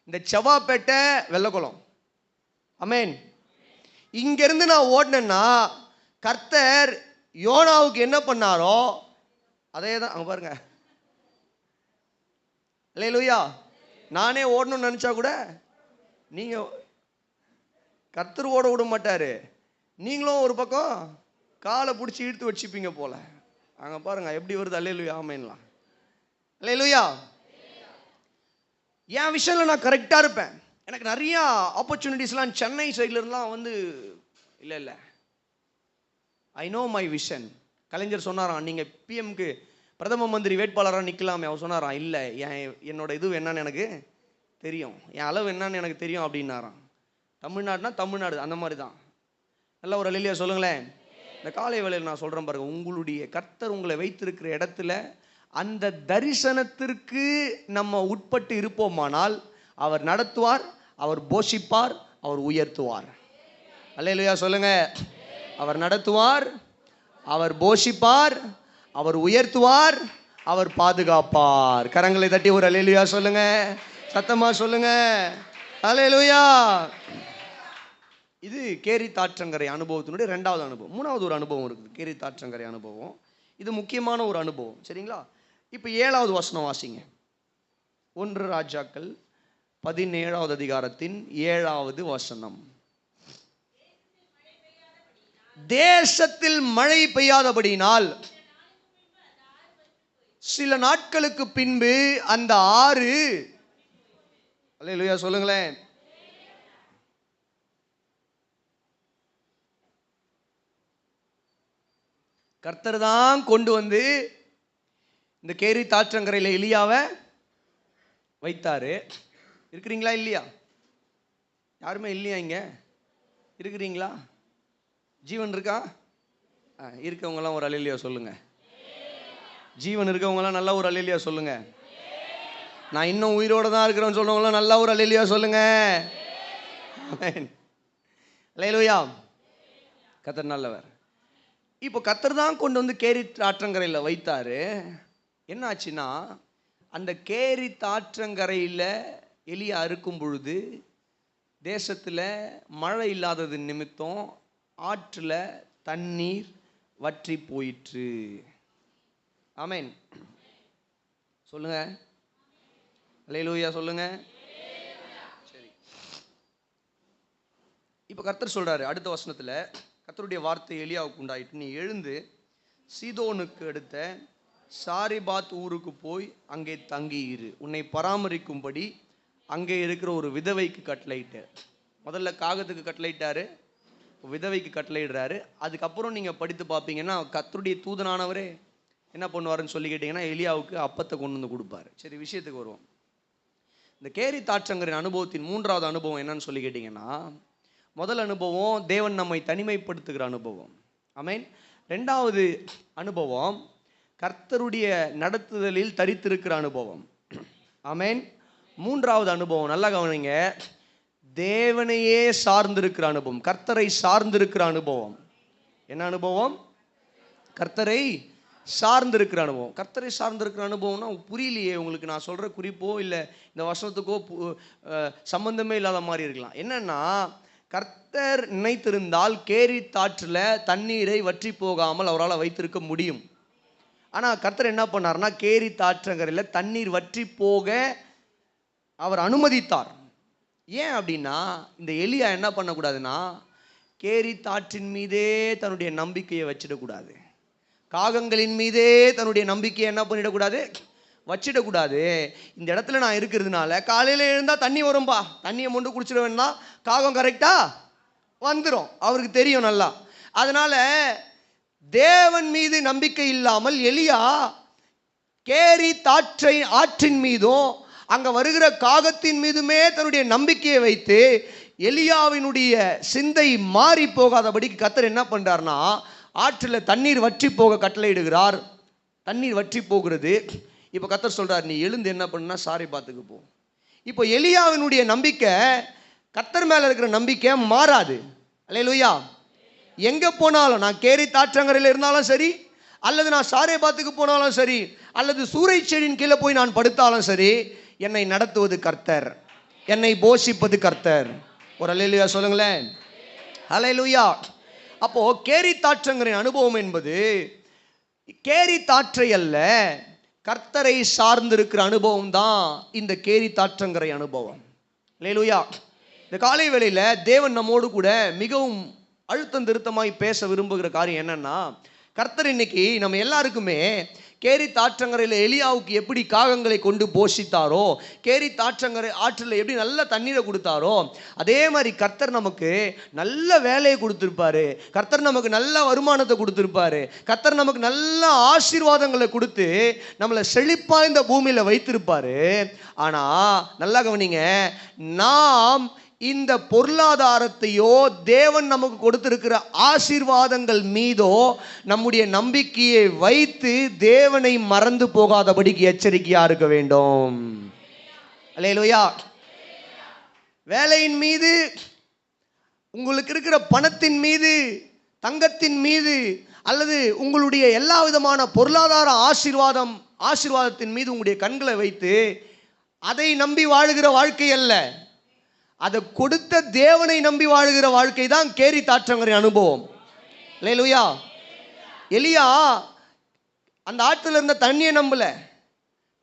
இந்த செவ்வாப்பேட்டை வெள்ளக்குளம், ஆமென். இங்கிருந்து நான் ஓடினேன்னா கர்த்தர் யோனாவுக்கு என்ன பண்ணாரோ அதே தான் அங்கே பாருங்க. அல்லேலூயா. நானே ஓடணும்னு நினச்சா கூட நீங்கள் கர்த்தர் ஓட விட மாட்டார், நீங்களும் ஒரு பக்கம் காலை பிடிச்சி இழுத்து வச்சுப்பீங்க போல. அங்கே பாருங்க எப்படி வருது. அல்லேலூயா, ஆமென்லாம். அல்லேலூயா. என் விஷயத்தில் நான் கரெக்டாக இருப்பேன். எனக்கு நிறையா ஆப்பர்ச்சுனிட்டிஸ்லாம் சென்னை சைட்லேருந்துலாம் வந்து இல்லை இல்லை ஐ நோ மை விஷன். கலைஞர் சொன்னாராம், நீங்கள் பிஎம்க்கு பிரதம மந்திரி வேட்பாளராக நிற்கலாமே. அவர் சொன்னாராம், இல்லை என்னோட இது என்னன்னு எனக்கு தெரியும், என் அளவு என்னன்னு எனக்கு தெரியும் அப்படின்னாராம். தமிழ்நாடுனா தமிழ்நாடு அந்த மாதிரி தான். நல்ல ஒரு அல்லேலூயா சொல்லுங்களேன். இந்த காலை வேளையில் நான் சொல்கிறேன் பாருங்க, உங்களுடைய கர்த்தர் உங்களை வைத்திருக்கிற இடத்துல அந்த தரிசனத்திற்கு நம்ம உட்பட்டு இருப்போமானால் அவர் நடத்துவார், அவர் போஷிப்பார், அவர் உயர்த்துவார். அல்லேலூயா சொல்லுங்க. அவர் நடத்துவார், அவர் போஷிப்பார், அவர் உயர்த்துவார், அவர் பாதுகாப்பார். கரங்களை தட்டி ஒரு அல்லேலூயா சொல்லுங்க, சத்தமா சொல்லுங்க. அல்லேலூயா. இது கேரி தாற்றங்கரை அனுபவத்தினுடைய 2வது அனுபவம். 3வது ஒரு அனுபவம் இருக்குது, கேரி தாற்றங்கரை அனுபவம். இது முக்கியமான ஒரு அனுபவம், சரிங்களா? இப்போ 7வது வசனம் வாசிங்க. 1 ராஜாக்கள் 17வது அதிகாரத்தின் 7வது வசனம். தேசத்தில் மழை பெய்யாதபடியினால் சில நாட்களுக்கு பின்பு அந்த ஆறு, அல்லேலூயா சொல்லுங்களேன், கர்த்தர் தான் கொண்டு வந்து இந்த கேரி தாற்றங்கரையில் எலியாவை வைத்தாரு. இருக்கிறீங்களா இல்லையா? யாருமே இல்லையா? இங்க இருக்கிறீங்களா? ஜீவன் இருக்கா? இருக்கவங்களாம் ஒரு அல்லேலூயா சொல்லுங்க. ஜீவன் இருக்கவங்களாம் நல்லா ஒரு அல்லேலூயா சொல்லுங்க. நான் இன்னும் உயிரோட தான் இருக்கிறேன்னு சொல்றவங்களாம் நல்லா ஒரு அல்லேலூயா சொல்லுங்க. ஆமென். அல்லேலூயா. கர்த்தர் நல்லவர். இப்போ கர்த்தர் தான் கொண்டு வந்து கேரித் ஆற்றங்கரையில் வைத்தாரு. என்ன ஆச்சுன்னா, அந்த கேரித் ஆற்றங்கரையில் எலியா இருக்கும் பொழுது தேசத்தில் மழை இல்லாதது நிமித்தம் ஆற்றில் தண்ணீர் வற்றி போயிற்று. ஆமென் சொல்லுங்க, அல்லேலூயா சொல்லுங்க. சரி, இப்போ கர்த்தர் சொல்றாரு அடுத்த வசனத்தில், கர்த்தருடைய வார்த்தை எலியாவுக்கு உண்டாயிட்டு, நீ எழுந்து சீதோனுக்கு அடுத்த சாரிபாத் ஊருக்கு போய் அங்கே தங்கி இரு, உன்னை பராமரிக்கும்படி அங்கே இருக்கிற ஒரு விதவைக்கு கட்டளையிட்டார். முதல்ல காகத்துக்கு கட்டளையிட்டாரு, விதவைக்கு கட்டளையிடுறாரு. அதுக்கப்புறம் நீங்கள் படித்து பார்ப்பீங்கன்னா கர்த்தருடைய தூதனானவரே என்ன பண்ணுவாருன்னு சொல்லி கேட்டிங்கன்னா எலியாவுக்கு அப்பத்தை கொண்டு வந்து கொடுப்பாரு. சரி, விஷயத்துக்கு வருவோம். இந்த கேரித் ஆற்றங்கரின் அனுபவத்தின் மூன்றாவது அனுபவம் என்னன்னு சொல்லி கேட்டிங்கன்னா, முதல் அனுபவம் தேவன் நம்மை தனிமைப்படுத்துகிற அனுபவம். ஆமென். ரெண்டாவது அனுபவம் கர்த்தருடைய நடத்துதலில் தரித்திருக்கிற அனுபவம். ஆமென். மூன்றாவது அனுபவம் நல்லா கவனிங்க, தேவனையே சார்ந்திருக்கிற அனுபவம், கர்த்தரை சார்ந்திருக்கிற அனுபவம். என்ன அனுபவம்? கர்த்தரை சார்ந்திருக்கிற அனுபவம். கர்த்தரை சார்ந்திருக்கிற அனுபவம்னா புரியலையே உங்களுக்கு, நான் சொல்கிற குறிப்போ இல்லை இந்த வசனத்துக்கோ சம்பந்தமே இல்லாத மாதிரி இருக்கலாம். என்னன்னா, கர்த்தர் நினைத்திருந்தால் கேரித் ஆற்றில் தண்ணீரை வற்றி போகாமல் அவரால் வைத்திருக்க முடியும். ஆனால் கர்த்தர் என்ன பண்ணார்னா, கேரித் ஆற்றங்கரையில் தண்ணீர் வற்றி போக அவர் அனுமதித்தார். ஏன் அப்படின்னா, இந்த எலியா என்ன பண்ணக்கூடாதுன்னா, கேரித் ஆற்றின் மீதே தன்னுடைய நம்பிக்கையை வச்சிடக்கூடாது, காகங்களின் மீதே தன்னுடைய நம்பிக்கையை என்ன பண்ணிடக்கூடாது, வச்சிடக்கூடாது. இந்த இடத்துல நான் இருக்கிறதுனால காலையில் எழுந்தால் தண்ணி வரும்பா, தண்ணியை மொண்டு குடிச்சிட வேண்டாம், காகம் கரெக்டாக வந்துடும், அவருக்கு தெரியும் நல்லா. அதனால தேவன் மீது நம்பிக்கை இல்லாமல் எலியா கேரித் ஆற்றின் மீதும் அங்கே வருகிற காகத்தின் மீதுமே தன்னுடைய நம்பிக்கையை வைத்து எலியாவினுடைய சிந்தை மாறி போகாதபடிக்கு கர்த்தர் என்ன பண்ணுறார்னா, ஆற்றில் தண்ணீர் வற்றி போக கட்டளையிடுகிறார். தண்ணீர் வற்றி போகிறது. இப்போ கர்த்தர் சொல்கிறார், நீ எழுந்து என்ன பண்ணுனா சாரிபாத்துக்கு போ. இப்போ எலியாவினுடைய நம்பிக்கை கர்த்தர் மேலே இருக்கிற நம்பிக்கை மாறாது. அல்லேலூயா. எங்கே போனாலும், நான் கேரித் ஆற்றங்கரையில் இருந்தாலும் சரி, அல்லது நான் சாரிபாத்துக்கு போனாலும் சரி, அல்லது சூறை செடியின் கீழே போய் நான் படுத்தாலும் சரி, என்னை நடத்துவது கர்த்தர், என்னை போஷிப்பது கர்த்தர். ஒரு அல்லேலூயா சொல்லுங்களேன். அல்லேலூயா. அப்போ கேரித் ஆற்றங்கரின் அனுபவம் என்பது கேரித் ஆற்றை அல்ல, கர்த்தரை சார்ந்திருக்கிற அனுபவம் தான் இந்த கேரித் ஆற்றங்கரை அனுபவம். அல்லேலூயா. இந்த காலை வேளையில் தேவன் நம்மோடு கூட மிகவும் அழுத்தம் திருத்தமாய் பேச விரும்புகிற காரியம் என்னன்னா, கர்த்தர் இன்னைக்கு நம்ம எல்லாருக்குமே கேரித் ஆற்றங்கரையில் எலியாவுக்கு எப்படி காகங்களை கொண்டு போஷித்தாரோ, கேரித் ஆற்றில் எப்படி நல்ல தண்ணீரை கொடுத்தாரோ, அதே மாதிரி கர்த்தர் நமக்கு நல்ல வேலையை கொடுத்துருப்பாரு, கர்த்தர் நமக்கு நல்ல வருமானத்தை கொடுத்துருப்பாரு, கர்த்தர் நமக்கு நல்ல ஆசீர்வாதங்களை கொடுத்து நம்மளை செழிப்பாக இந்த பூமியில் வைத்திருப்பாரு. ஆனால் நல்லா கவனிங்க, நாம் இந்த பொருளாதாரத்தையோ தேவன் நமக்கு கொடுத்திருக்கிற ஆசீர்வாதங்கள் மீதோ நம்முடைய நம்பிக்கையை வைத்து தேவனை மறந்து போகாதபடிக்கு எச்சரிக்கையா இருக்க வேண்டும். அல்லேலூயா. வேலையின் மீது, உங்களுக்கு இருக்கிற பணத்தின் மீது, தங்கத்தின் மீது, அல்லது உங்களுடைய எல்லா விதமான பொருளாதார ஆசீர்வாதத்தின் மீது உங்களுடைய கண்களை வைத்து அதை நம்பி வாழுகிற வாழ்க்கை அல்ல, அதை கொடுத்த தேவனை நம்பி வாழுகிற வாழ்க்கை தான் கேரித் ஆற்றங்கரை அனுபவம். அல்லேலூயா. எலியா அந்த ஆற்றில் இருந்த தண்ணியை நம்பல,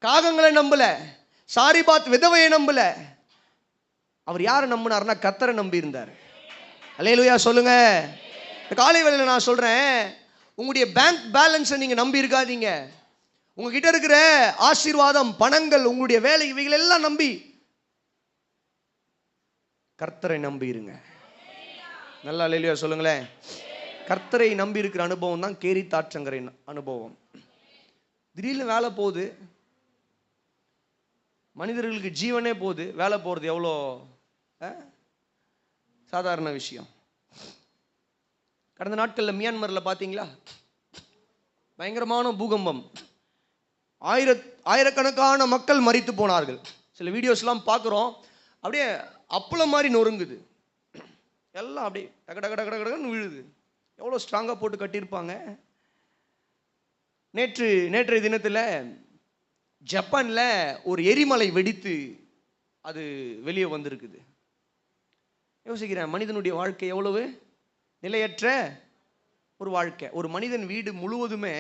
காகங்களை நம்பல, சாரிபாத் விதவையை நம்பல. அவர் யாரை நம்பினார்னா கர்த்தரை நம்பி இருந்தார். அல்லேலூயா சொல்லுங்க. இந்த காலை வேளையில் நான் சொல்றேன், உங்களுடைய பேங்க் பேலன்ஸை நீங்க நம்பி இருக்காதீங்க. உங்ககிட்ட இருக்கிற ஆசீர்வாதம், பணங்கள், உங்களுடைய வேலை, இவைகள் எல்லாம் நம்பி கர்த்தரை நம்பி இருங்க. நல்லா அல்லேலூயா சொல்லுங்களேன். கர்த்தரை நம்பி இருக்கிற அனுபவம் தான் கேரித் ஆற்றங்கரை அனுபவம். திடீர்னு வேலை போகுது, மனிதர்களுக்கு ஜீவனே போகுது, வேலை போகிறது எவ்வளோ சாதாரண விஷயம். கடந்த நாட்களில் மியான்மரில் பார்த்தீங்களா, பயங்கரமான பூகம்பம், ஆயிரக்கணக்கான மக்கள் மரித்து போனார்கள். சில வீடியோஸ்லாம் பார்க்குறோம், அப்படியே அப்பளம் மாதிரி நொறுங்குது, எல்லாம் அப்படியே டக டக டக டகன்னு விழுது. எவ்வளோ ஸ்ட்ராங்காக போட்டு கட்டியிருப்பாங்க. நேற்றைய தினத்தில் ஜப்பானில் ஒரு எரிமலை வெடித்து அது வெளியே வந்திருக்குது. யோசிக்கிறேன், மனிதனுடைய வாழ்க்கை எவ்வளவு நிலையற்ற ஒரு வாழ்க்கை. ஒரு மனிதன் வீடு முழுவதுமே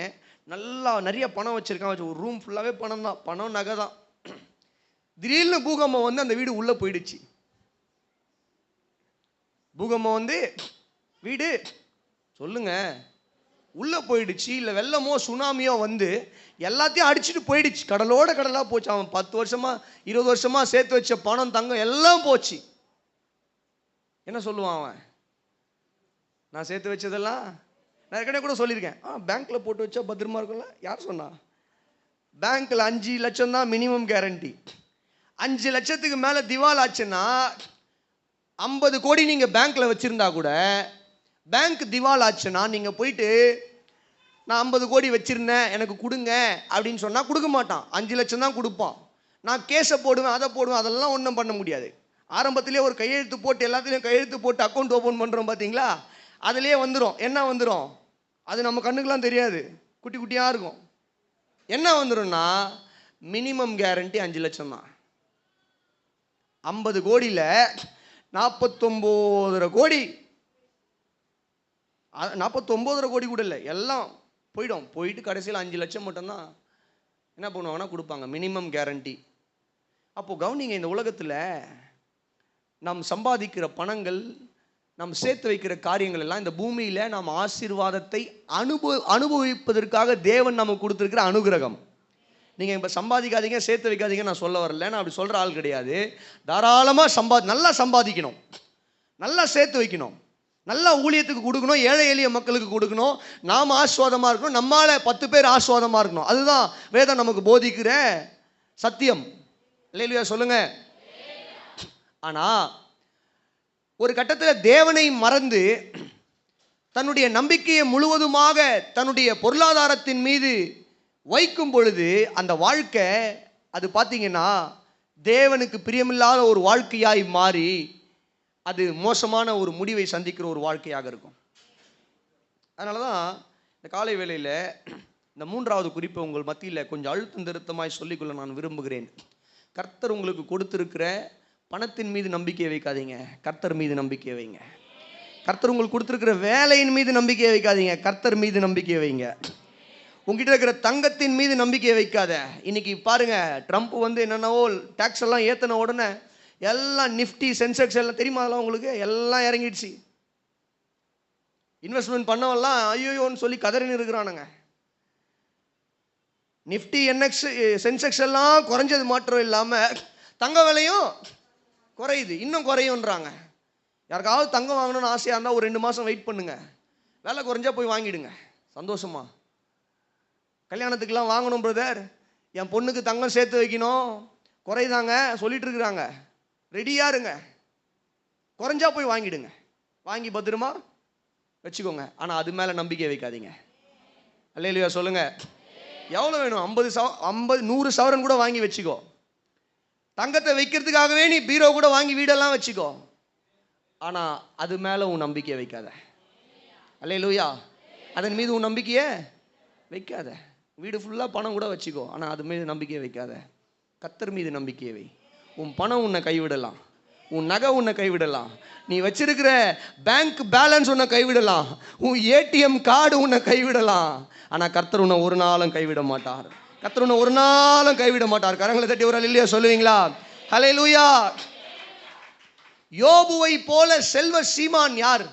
நல்லா நிறைய பணம் வச்சிருக்கான், ஒரு ரூம் ஃபுல்லாகவே பணம் தான், பணம் நகை தான். திடீர்னு பூகம்பம் வந்து அந்த வீடு உள்ளே போயிடுச்சு. பூகம்பம் வந்து வீடு சொல்லுங்க உள்ளே போயிடுச்சு. இல்லை வெள்ளமோ சுனாமியோ வந்து எல்லாத்தையும் அடிச்சுட்டு போயிடுச்சு. கடலோட கடலாக போச்சு. அவன் 10 வருஷமா 20 வருஷமா சேர்த்து வச்ச பணம் தங்கம் எல்லாம் போச்சு. என்ன சொல்லுவான் அவன்? நான் சேர்த்து வச்சதெல்லாம் நான் ஏற்கனவே கூட சொல்லியிருக்கேன், பேங்க்கில் போட்டு வச்சா பத்திரமா இருக்கும்ல. யார் சொன்னா? பேங்க்கில் 5 லட்சம் தான் மினிமம் கேரண்டி. 5 லட்சத்துக்கு மேலே திவால் ஆச்சுன்னா 50 கோடி நீங்கள் பேங்க்கில் வச்சுருந்தா கூட பேங்க் திவால் ஆச்சுன்னா நீங்கள் போயிட்டு நான் 50 கோடி வச்சுருந்தேன் எனக்கு கொடுங்க அப்படின்னு சொன்னால் கொடுக்க மாட்டான். 5 லட்சம் தான் கொடுப்பான். நான் கேஸை போடுவேன், அதை போடுவேன், அதெல்லாம் ஒன்றும் பண்ண முடியாது. ஆரம்பத்திலே ஒரு கையெழுத்து போட்டு எல்லாத்துலேயும் கையெழுத்து போட்டு அக்கௌண்ட் ஓப்பன் பண்ணுறோம் பார்த்தீங்களா, அதுலேயே வந்துடும். என்ன வந்துடும்? அது நம்ம கண்ணுக்கெலாம் தெரியாது, குட்டி குட்டியாக இருக்கும். என்ன வந்துடும்னா மினிமம் கேரண்டி 5 லட்சம் தான். 50 கோடியில் 49 கோடி, 49 கோடி கூட இல்லை, எல்லாம் போயிடும். போயிட்டு கடைசியில் 5 லட்சம் மட்டும்தான் என்ன பண்ணுவாங்கன்னா கொடுப்பாங்க, மினிமம் கேரண்டி. அப்போது கவனிங்க, இந்த உலகத்தில் நாம் சம்பாதிக்கிற பணங்கள், நாம் சேர்த்து வைக்கிற காரியங்கள் எல்லாம் இந்த பூமியில் நாம் ஆசீர்வாதத்தை அனுபவிப்பதற்காக தேவன் நமக்கு கொடுத்துருக்கிற அனுகிரகம். நீங்கள் இப்போ சம்பாதிக்காதீங்க, சேர்த்து வைக்காதீங்க நான் சொல்ல வரல, நான் அப்படி சொல்கிற ஆள் கிடையாது. தாராளமாக நல்லா சம்பாதிக்கணும், நல்லா சேர்த்து வைக்கணும், நல்லா ஊழியத்துக்கு கொடுக்கணும், ஏழை எளிய மக்களுக்கு கொடுக்கணும், நாம் ஆஸ்வாதமாக இருக்கணும், நம்மால் 10 பேர் ஆஸ்வாதமாக இருக்கணும். அதுதான் வேதம் நமக்கு போதிக்கிற சத்தியம். இல்லையா சொல்லுங்க. ஆனால் ஒரு கட்டத்தில் தேவனை மறந்து தன்னுடைய நம்பிக்கையை முழுவதுமாக தன்னுடைய பொருளாதாரத்தின் மீது வைக்கும் பொழுது அந்த வாழ்க்கை அது பார்த்தீங்கன்னா தேவனுக்கு பிரியமில்லாத ஒரு வாழ்க்கையாய் மாறி அது மோசமான ஒரு முடிவை சந்திக்கிற ஒரு வாழ்க்கையாக இருக்கும். அதனால தான் இந்த காலை வேளையில் இந்த 3வது குறிப்பை உங்கள் மத்தியில் கொஞ்சம் அழுத்தம் திருத்தமாய் சொல்லிக்கொள்ள நான் விரும்புகிறேன். கர்த்தர் உங்களுக்கு கொடுத்திருக்கிற பணத்தின் மீது நம்பிக்கையை வைக்காதீங்க, கர்த்தர் மீது நம்பிக்கையை வைங்க. கர்த்தர் உங்களுக்கு கொடுத்திருக்கிற வேலையின் மீது நம்பிக்கையை வைக்காதீங்க, கர்த்தர் மீது நம்பிக்கையை வைங்க. உங்ககிட்ட இருக்கிற தங்கத்தின் மீது நம்பிக்கையை வைக்காத. இன்னைக்கு பாருங்க, ட்ரம்ப் வந்து என்னென்னவோ டேக்ஸ் எல்லாம் ஏற்றின உடனே எல்லாம் நிஃப்டி சென்செக்ஸ் எல்லாம் தெரியுமா, அதெல்லாம் உங்களுக்கு எல்லாம் இறங்கிடுச்சு. இன்வெஸ்ட்மெண்ட் பண்ணவெல்லாம் ஐயோன்னு சொல்லி கதறின்னு இருக்கிறானுங்க. நிஃப்டி என்எக்ஸ் சென்செக்ஸ் எல்லாம் குறைஞ்சது மாற்றம் இல்லாமல் தங்க விலையும் குறையுது, இன்னும் குறையுன்றாங்க. யாருக்காவது தங்கம் வாங்கணும்னு ஆசையாக இருந்தால் ஒரு 2 மாதம் வெயிட் பண்ணுங்க, விலை குறைஞ்சா போய் வாங்கிடுங்க சந்தோஷமா. கல்யாணத்துக்கெல்லாம் வாங்கணும் பிரதர், என் பொண்ணுக்கு தங்கம் சேர்த்து வைக்கணும், குறைதாங்க சொல்லிட்டு இருக்கிறாங்க, ரெடியாக இருங்க, குறைஞ்சா போய் வாங்கிடுங்க, வாங்கி பத்திரமா வச்சுக்கோங்க. ஆனால் அது மேலே நம்பிக்கை வைக்காதீங்க. அல்லேலூயா சொல்லுங்க. எவ்வளோ வேணும்? 50 100 சவரன் கூட வாங்கி வச்சுக்கோ. தங்கத்தை வைக்கிறதுக்காகவே நீ பீரோ கூட வாங்கி வீடெல்லாம் வச்சுக்கோ. ஆனால் அது மேலே உன் நம்பிக்கையை வைக்காத. அல்லேலூயா. அதன் மீது உன் நம்பிக்கையை வைக்காத. வீடு ஃபுல்லாக பணம் கூட வச்சுக்கோ, ஆனால் அது மீது நம்பிக்கையை வைக்காத. கர்த்தர் மீது நம்பிக்கையை வை. உன் பணம் உன்னை கைவிடலாம், உன் நகை உன்னை கைவிடலாம், நீ வச்சிருக்கிற பேங்க் பேலன்ஸ் உன்னை கைவிடலாம், உன் ஏடிஎம் கார்டு உன்னை கைவிடலாம். ஆனால் கர்த்தர் உன்னை ஒரு நாளும் கைவிட மாட்டார். கர்த்தர் உன்னை ஒரு நாளும் கைவிட மாட்டார். கரங்களை தட்டி ஒரு அல்லேலூயா சொல்லுவீங்களா? ஹல்லேலூயா. யோபுவை போல செல்வ சீமான் யார்?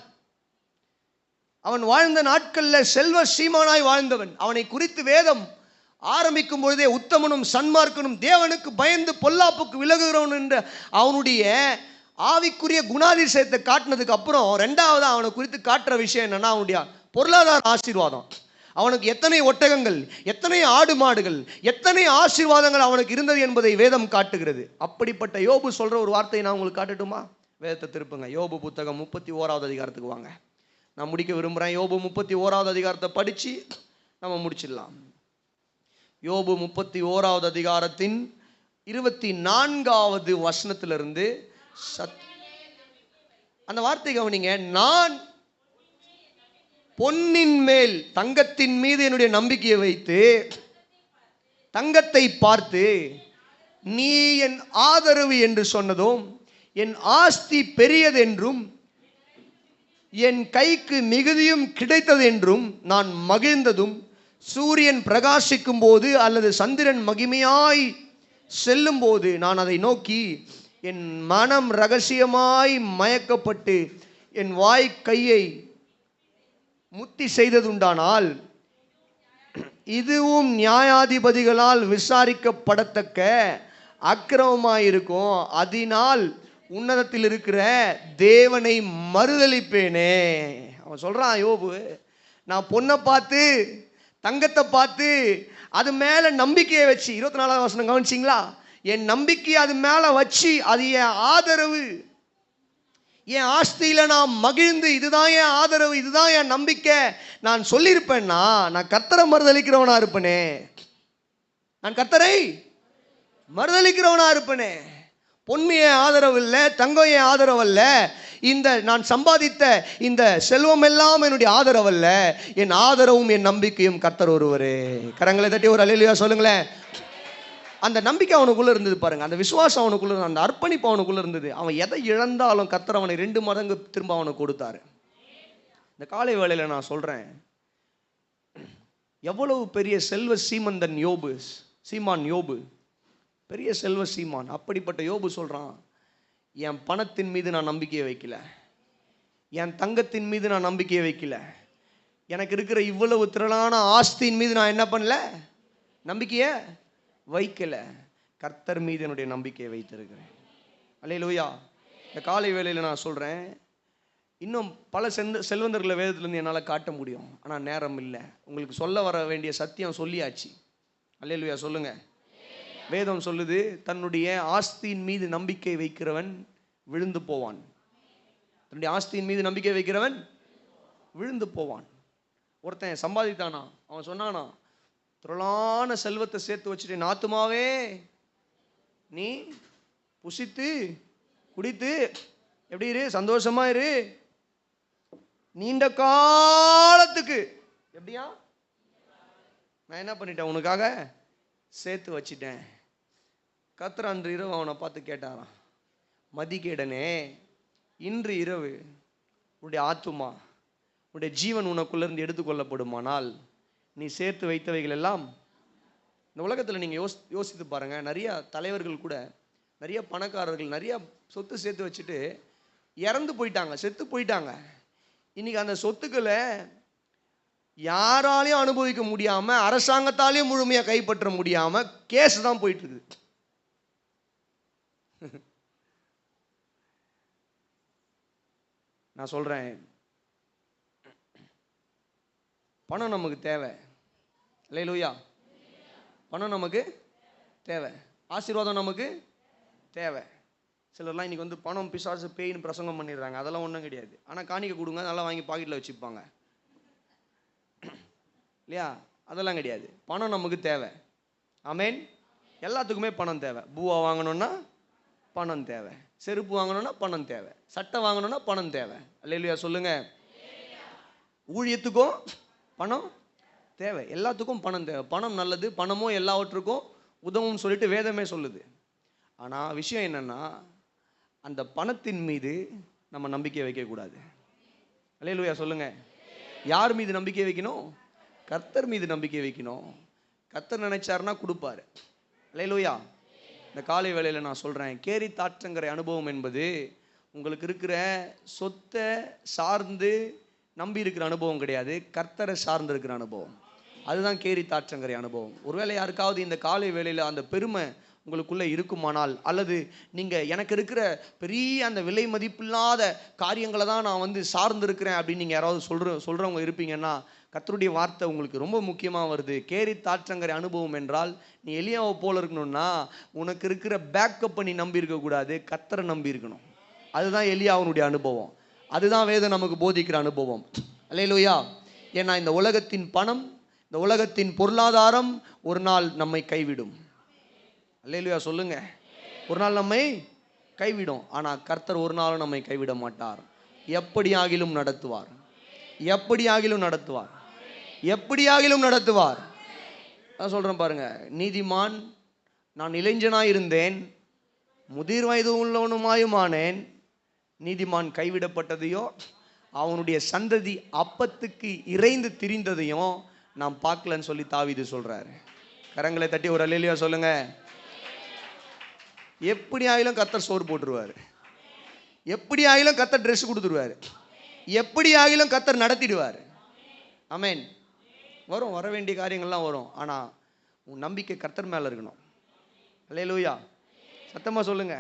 அவன் வாழ்ந்த நாட்களில் செல்வ சீமானாய் வாழ்ந்தவன். அவனை குறித்து வேதம் ஆரம்பிக்கும் பொழுதே உத்தமனும் சன்மார்க்கனும் தேவனுக்கு பயந்து பொல்லாப்புக்கு விலகுகிறவன் என்ற அவனுடைய ஆவிக்குரிய குணாதிசயத்தை காட்டினதுக்கு அப்புறம் 2வது அவனை குறித்து காட்டுற விஷயம் என்னன்னா அவனுடைய பொருளாதார ஆசீர்வாதம். அவனுக்கு எத்தனை ஒட்டகங்கள், எத்தனை ஆடு மாடுகள், எத்தனை ஆசீர்வாதங்கள் அவனுக்கு இருந்தது என்பதை வேதம் காட்டுகிறது. அப்படிப்பட்ட யோபு சொல்ற ஒரு வார்த்தையை நான் உங்களுக்கு காட்டட்டுமா? வேதத்தை திருப்புங்க, யோபு புத்தகம் 31வது அதிகாரத்துக்கு வாங்க. நான் முடிக்க விரும்புகிறேன். யோபு 31வது அதிகாரத்தை படித்து நம்ம முடிச்சிடலாம். யோபு 31வது அதிகாரத்தின் 24வது வசனத்திலிருந்து அந்த வார்த்தை கவனிங்க. நான் பொன்னின் மேல் தங்கத்தின் மீது என்னுடைய நம்பிக்கையை வைத்து தங்கத்தை பார்த்து நீ என் ஆதரவு என்று சொன்னதும், என் ஆஸ்தி பெரியது என்றும் என் கைக்கு மிகுதியும் கிடைத்தது என்றும் நான் மகிழ்ந்ததும், சூரியன் பிரகாசிக்கும் போது அல்லது சந்திரன் மகிமையாய் செல்லும் போது நான் அதை நோக்கி என் மனம் ரகசியமாய் மயக்கப்பட்டு என் வாய் கையை முத்தி செய்ததுண்டானால், இதுவும் நியாயாதிபதிகளால் விசாரிக்கப்படத்தக்க அக்கிரமமாயிருக்கும். அதனால் உன்னதத்தில் இருக்கிற தேவனை மறுதலிப்பேனே. அவன் சொல்றான், யோபு, நான் பொண்ணை பார்த்து தங்கத்தை பார்த்து அது மேல நம்பிக்கையை வச்சு, 24வது வசனம் கவனிச்சிங்களா? என் நம்பிக்கையை அது மேல வச்சு, அது என் ஆதரவு, என் ஆஸ்தியில நான் மகிழ்ந்து, இதுதான் என் ஆதரவு, இதுதான் என் நம்பிக்கை நான் சொல்லியிருப்பேன்னா, நான் கர்த்தரை மறுதலிக்கிறவனா இருப்பேனே. நான் கர்த்தரை மறுதலிக்கிறவனா இருப்பேனே. பொண்ணு என் ஆதரவு இல்லை, தங்கம் என் ஆதரவு அல்ல, இந்த நான் சம்பாதித்த இந்த செல்வம் எல்லாம் என்னுடைய ஆதரவு அல்ல. என் ஆதரவும் என் நம்பிக்கையும் கர்த்தர் ஒருவரே. கரங்களை தட்டி ஒரு அல்லேலூயா சொல்லுங்களேன். அந்த நம்பிக்கை அவனுக்குள்ள இருந்தது பாருங்க, அந்த விசுவாசம் அவனுக்குள்ள, அந்த அர்ப்பணிப்பு அவனுக்குள்ள இருந்தது. அவன் எதை இழந்தாலும் கர்த்தர் அவனை 2 மடங்கு திரும்ப அவனுக்கு கொடுத்தாரு. இந்த காலை வேளையில நான் சொல்றேன், எவ்வளவு பெரிய செல்வ சீமந்தன் யோபு, சீமான் யோபு, பெரிய செல்வ சீமான். அப்படிப்பட்ட யோபு சொல்றான், என் பணத்தின் மீது நான் நம்பிக்கையை வைக்கல, என் தங்கத்தின் மீது நான் நம்பிக்கையை வைக்கல, எனக்கு இருக்கிற இவ்வளவு திரளான ஆஸ்தியின் மீது நான் என்ன பண்ணல, நம்பிக்கையை வைக்கல, கர்த்தர் மீது என்னுடைய நம்பிக்கையை வைத்திருக்கிறேன். அல்லேலூயா. இந்த காலை வேளையில் நான் சொல்றேன், இன்னும் பல செல்வந்தர்களை வேதத்திலிருந்து என்னால் காட்ட முடியும், ஆனால் நேரம் இல்லை. உங்களுக்கு சொல்ல வர வேண்டிய சத்தியம் சொல்லியாச்சு. அல்லேலூயா சொல்லுங்க. வேதம் சொல்லுது, தன்னுடைய ஆஸ்தியின் மீது நம்பிக்கை வைக்கிறவன் விழுந்து போவான். தன்னுடைய ஆஸ்தியின் மீது நம்பிக்கை வைக்கிறவன் விழுந்து போவான். ஒருத்தன் சம்பாதித்தானா, அவன் சொன்னானா, திரளான செல்வத்தை சேர்த்து வச்சுட்டு, நாத்துமாவே நீ புசித்து குடித்து எப்படி இரு, சந்தோஷமா இரு, நீண்ட காலத்துக்கு. எப்படியா? நான் என்ன பண்ணிட்டேன், உனக்காக சேர்த்து வச்சிட்டேன். கர்த்தர் அன்று இரவு அவனை பார்த்து கேட்டாராம், மதிகேடனே, இன்று இரவு உன்னுடைய ஆத்துமா, உன்னுடைய ஜீவன் உனக்குள்ளேருந்து எடுத்துக்கொள்ளப்படுமானால் நீ சேர்த்து வைத்தவைகள் எல்லாம். இந்த உலகத்தில் நீங்கள் யோசித்து பாருங்க, நிறைய தலைவர்கள் கூட, நிறைய பணக்காரர்கள் நிறைய சொத்து சேர்த்து வச்சுட்டு இறந்து போயிட்டாங்க, செத்து போயிட்டாங்க. இன்னைக்கு அந்த சொத்துக்களை யாராலையும் அனுபவிக்க முடியாம, அரசாங்கத்தாலையும் முழுமையா கைப்பற்ற முடியாம கேஸ் தான் போயிட்டு இருக்குது. நான் சொல்றேன், பணம் நமக்கு தேவை. அல்லேலூயா. பணம் நமக்கு தேவை, ஆசீர்வாதம் நமக்கு தேவை. சிலர்லாம் இன்னைக்கு வந்து பணம் பிசாசு பேயின்னு பிரசங்கம் பண்ணிடுறாங்க. அதெல்லாம் ஒன்றும் கிடையாது. ஆனால் காணிக்கை கொடுங்க, நல்லா வாங்கி பாக்கெட்டில் வச்சுப்பாங்க இல்லையா? அதெல்லாம் கிடையாது. பணம் நமக்கு தேவை. ஆமேன். எல்லாத்துக்குமே பணம் தேவை. பூவா வாங்கணும்னா பணம் தேவை, செருப்பு வாங்கணும்னா பணம் தேவை, சட்டை வாங்கணும்னா பணம் தேவை. அல்லேலூயா சொல்லுங்க. ஊழியத்துக்கும் பணம் தேவை, எல்லாத்துக்கும் பணம் தேவை. பணம் நல்லது, பணமும் எல்லாவற்றுக்கும் உதவும் சொல்லிட்டு வேதமே சொல்லுது. ஆனால் விஷயம் என்னன்னா, அந்த பணத்தின் மீது நம்ம நம்பிக்கை வைக்கக்கூடாது. அல்லேலூயா சொல்லுங்க. யார் மீது நம்பிக்கை வைக்கணும்? கர்த்தர் மீது நம்பிக்கை வைக்கணும். கர்த்தர் நினைச்சாருன்னா கொடுப்பாரு. அல்லேலூயா. இந்த காலை வேளையில் நான் சொல்றேன், கேரி தாற்றங்கரை அனுபவம் என்பது உங்களுக்கு இருக்கிற சொத்தை சார்ந்து நம்பி இருக்கிற அனுபவம் கிடையாது, கர்த்தரை சார்ந்து இருக்கிற அனுபவம். அதுதான் கேரி தாற்றங்கரை அனுபவம். ஒருவேளை யாருக்காவது இந்த காலை வேளையில் அந்த பெருமை உங்களுக்குள்ள இருக்குமானால், அல்லது நீங்க எனக்கு இருக்கிற பெரிய அந்த விலை மதிப்பில்லாத காரியங்களை தான் நான் வந்து சார்ந்து இருக்கிறேன் அப்படின்னு நீங்க யாராவது சொல்றவங்க இருப்பீங்கன்னா, கர்த்தருடைய வார்த்தை உங்களுக்கு ரொம்ப முக்கியமாக வருது. கேரி தாற்றங்கரை அனுபவம் என்றால், நீ எலியாவை போல இருக்கணும்னா உனக்கு இருக்கிற பேக்கப்பை நீ நம்பி இருக்கக்கூடாது, கர்த்தரை நம்பி இருக்கணும். அதுதான் எலியாவுடைய அனுபவம். அதுதான் வேதம் நமக்கு போதிக்கிற அனுபவம். அல்லேலூயா. ஏன்னா இந்த உலகத்தின் பணம், இந்த உலகத்தின் பொருளாதாரம் ஒரு நாள் நம்மை கைவிடும். அல்லேலூயா சொல்லுங்க. ஒரு நாள் நம்மை கைவிடும். ஆனால் கர்த்தர் ஒரு நாளும் நம்மை கைவிட மாட்டார். எப்படி ஆகிலும் நடத்துவார். எப்படியாகிலும் நடத்துவார், எப்படியாகிலும் நடத்துவார். நான் சொல்றேன் பாருங்க, நீதிமான் நான் இளைஞனாயிருந்தேன், முதிர் வயது உள்ளவனுமாயுமானேன், நீதிமான் கைவிடப்பட்டதையோ அவனுடைய சந்ததி அப்பத்துக்கு இறைந்து திரிந்ததையும் நான் பார்க்கலன்னு சொல்லி தாவீது சொல்றாரு. கரங்களை தட்டி ஒரு அல்லேலூயா சொல்லுங்க. எப்படி ஆகிலும் கர்த்தர் சோறு போட்டுருவார், எப்படி ஆகிலும் கர்த்தர் ட்ரெஸ் கொடுத்துருவார், எப்படி ஆகிலும் கர்த்தர் நடத்திடுவார். ஆமென். வரும், வர வேண்டிய காரியங்கள்லாம் வரும். ஆனால் உன் நம்பிக்கை கர்த்தர் மேலே இருக்கணும். அல்லேலூயா. சத்தமாக சொல்லுங்க.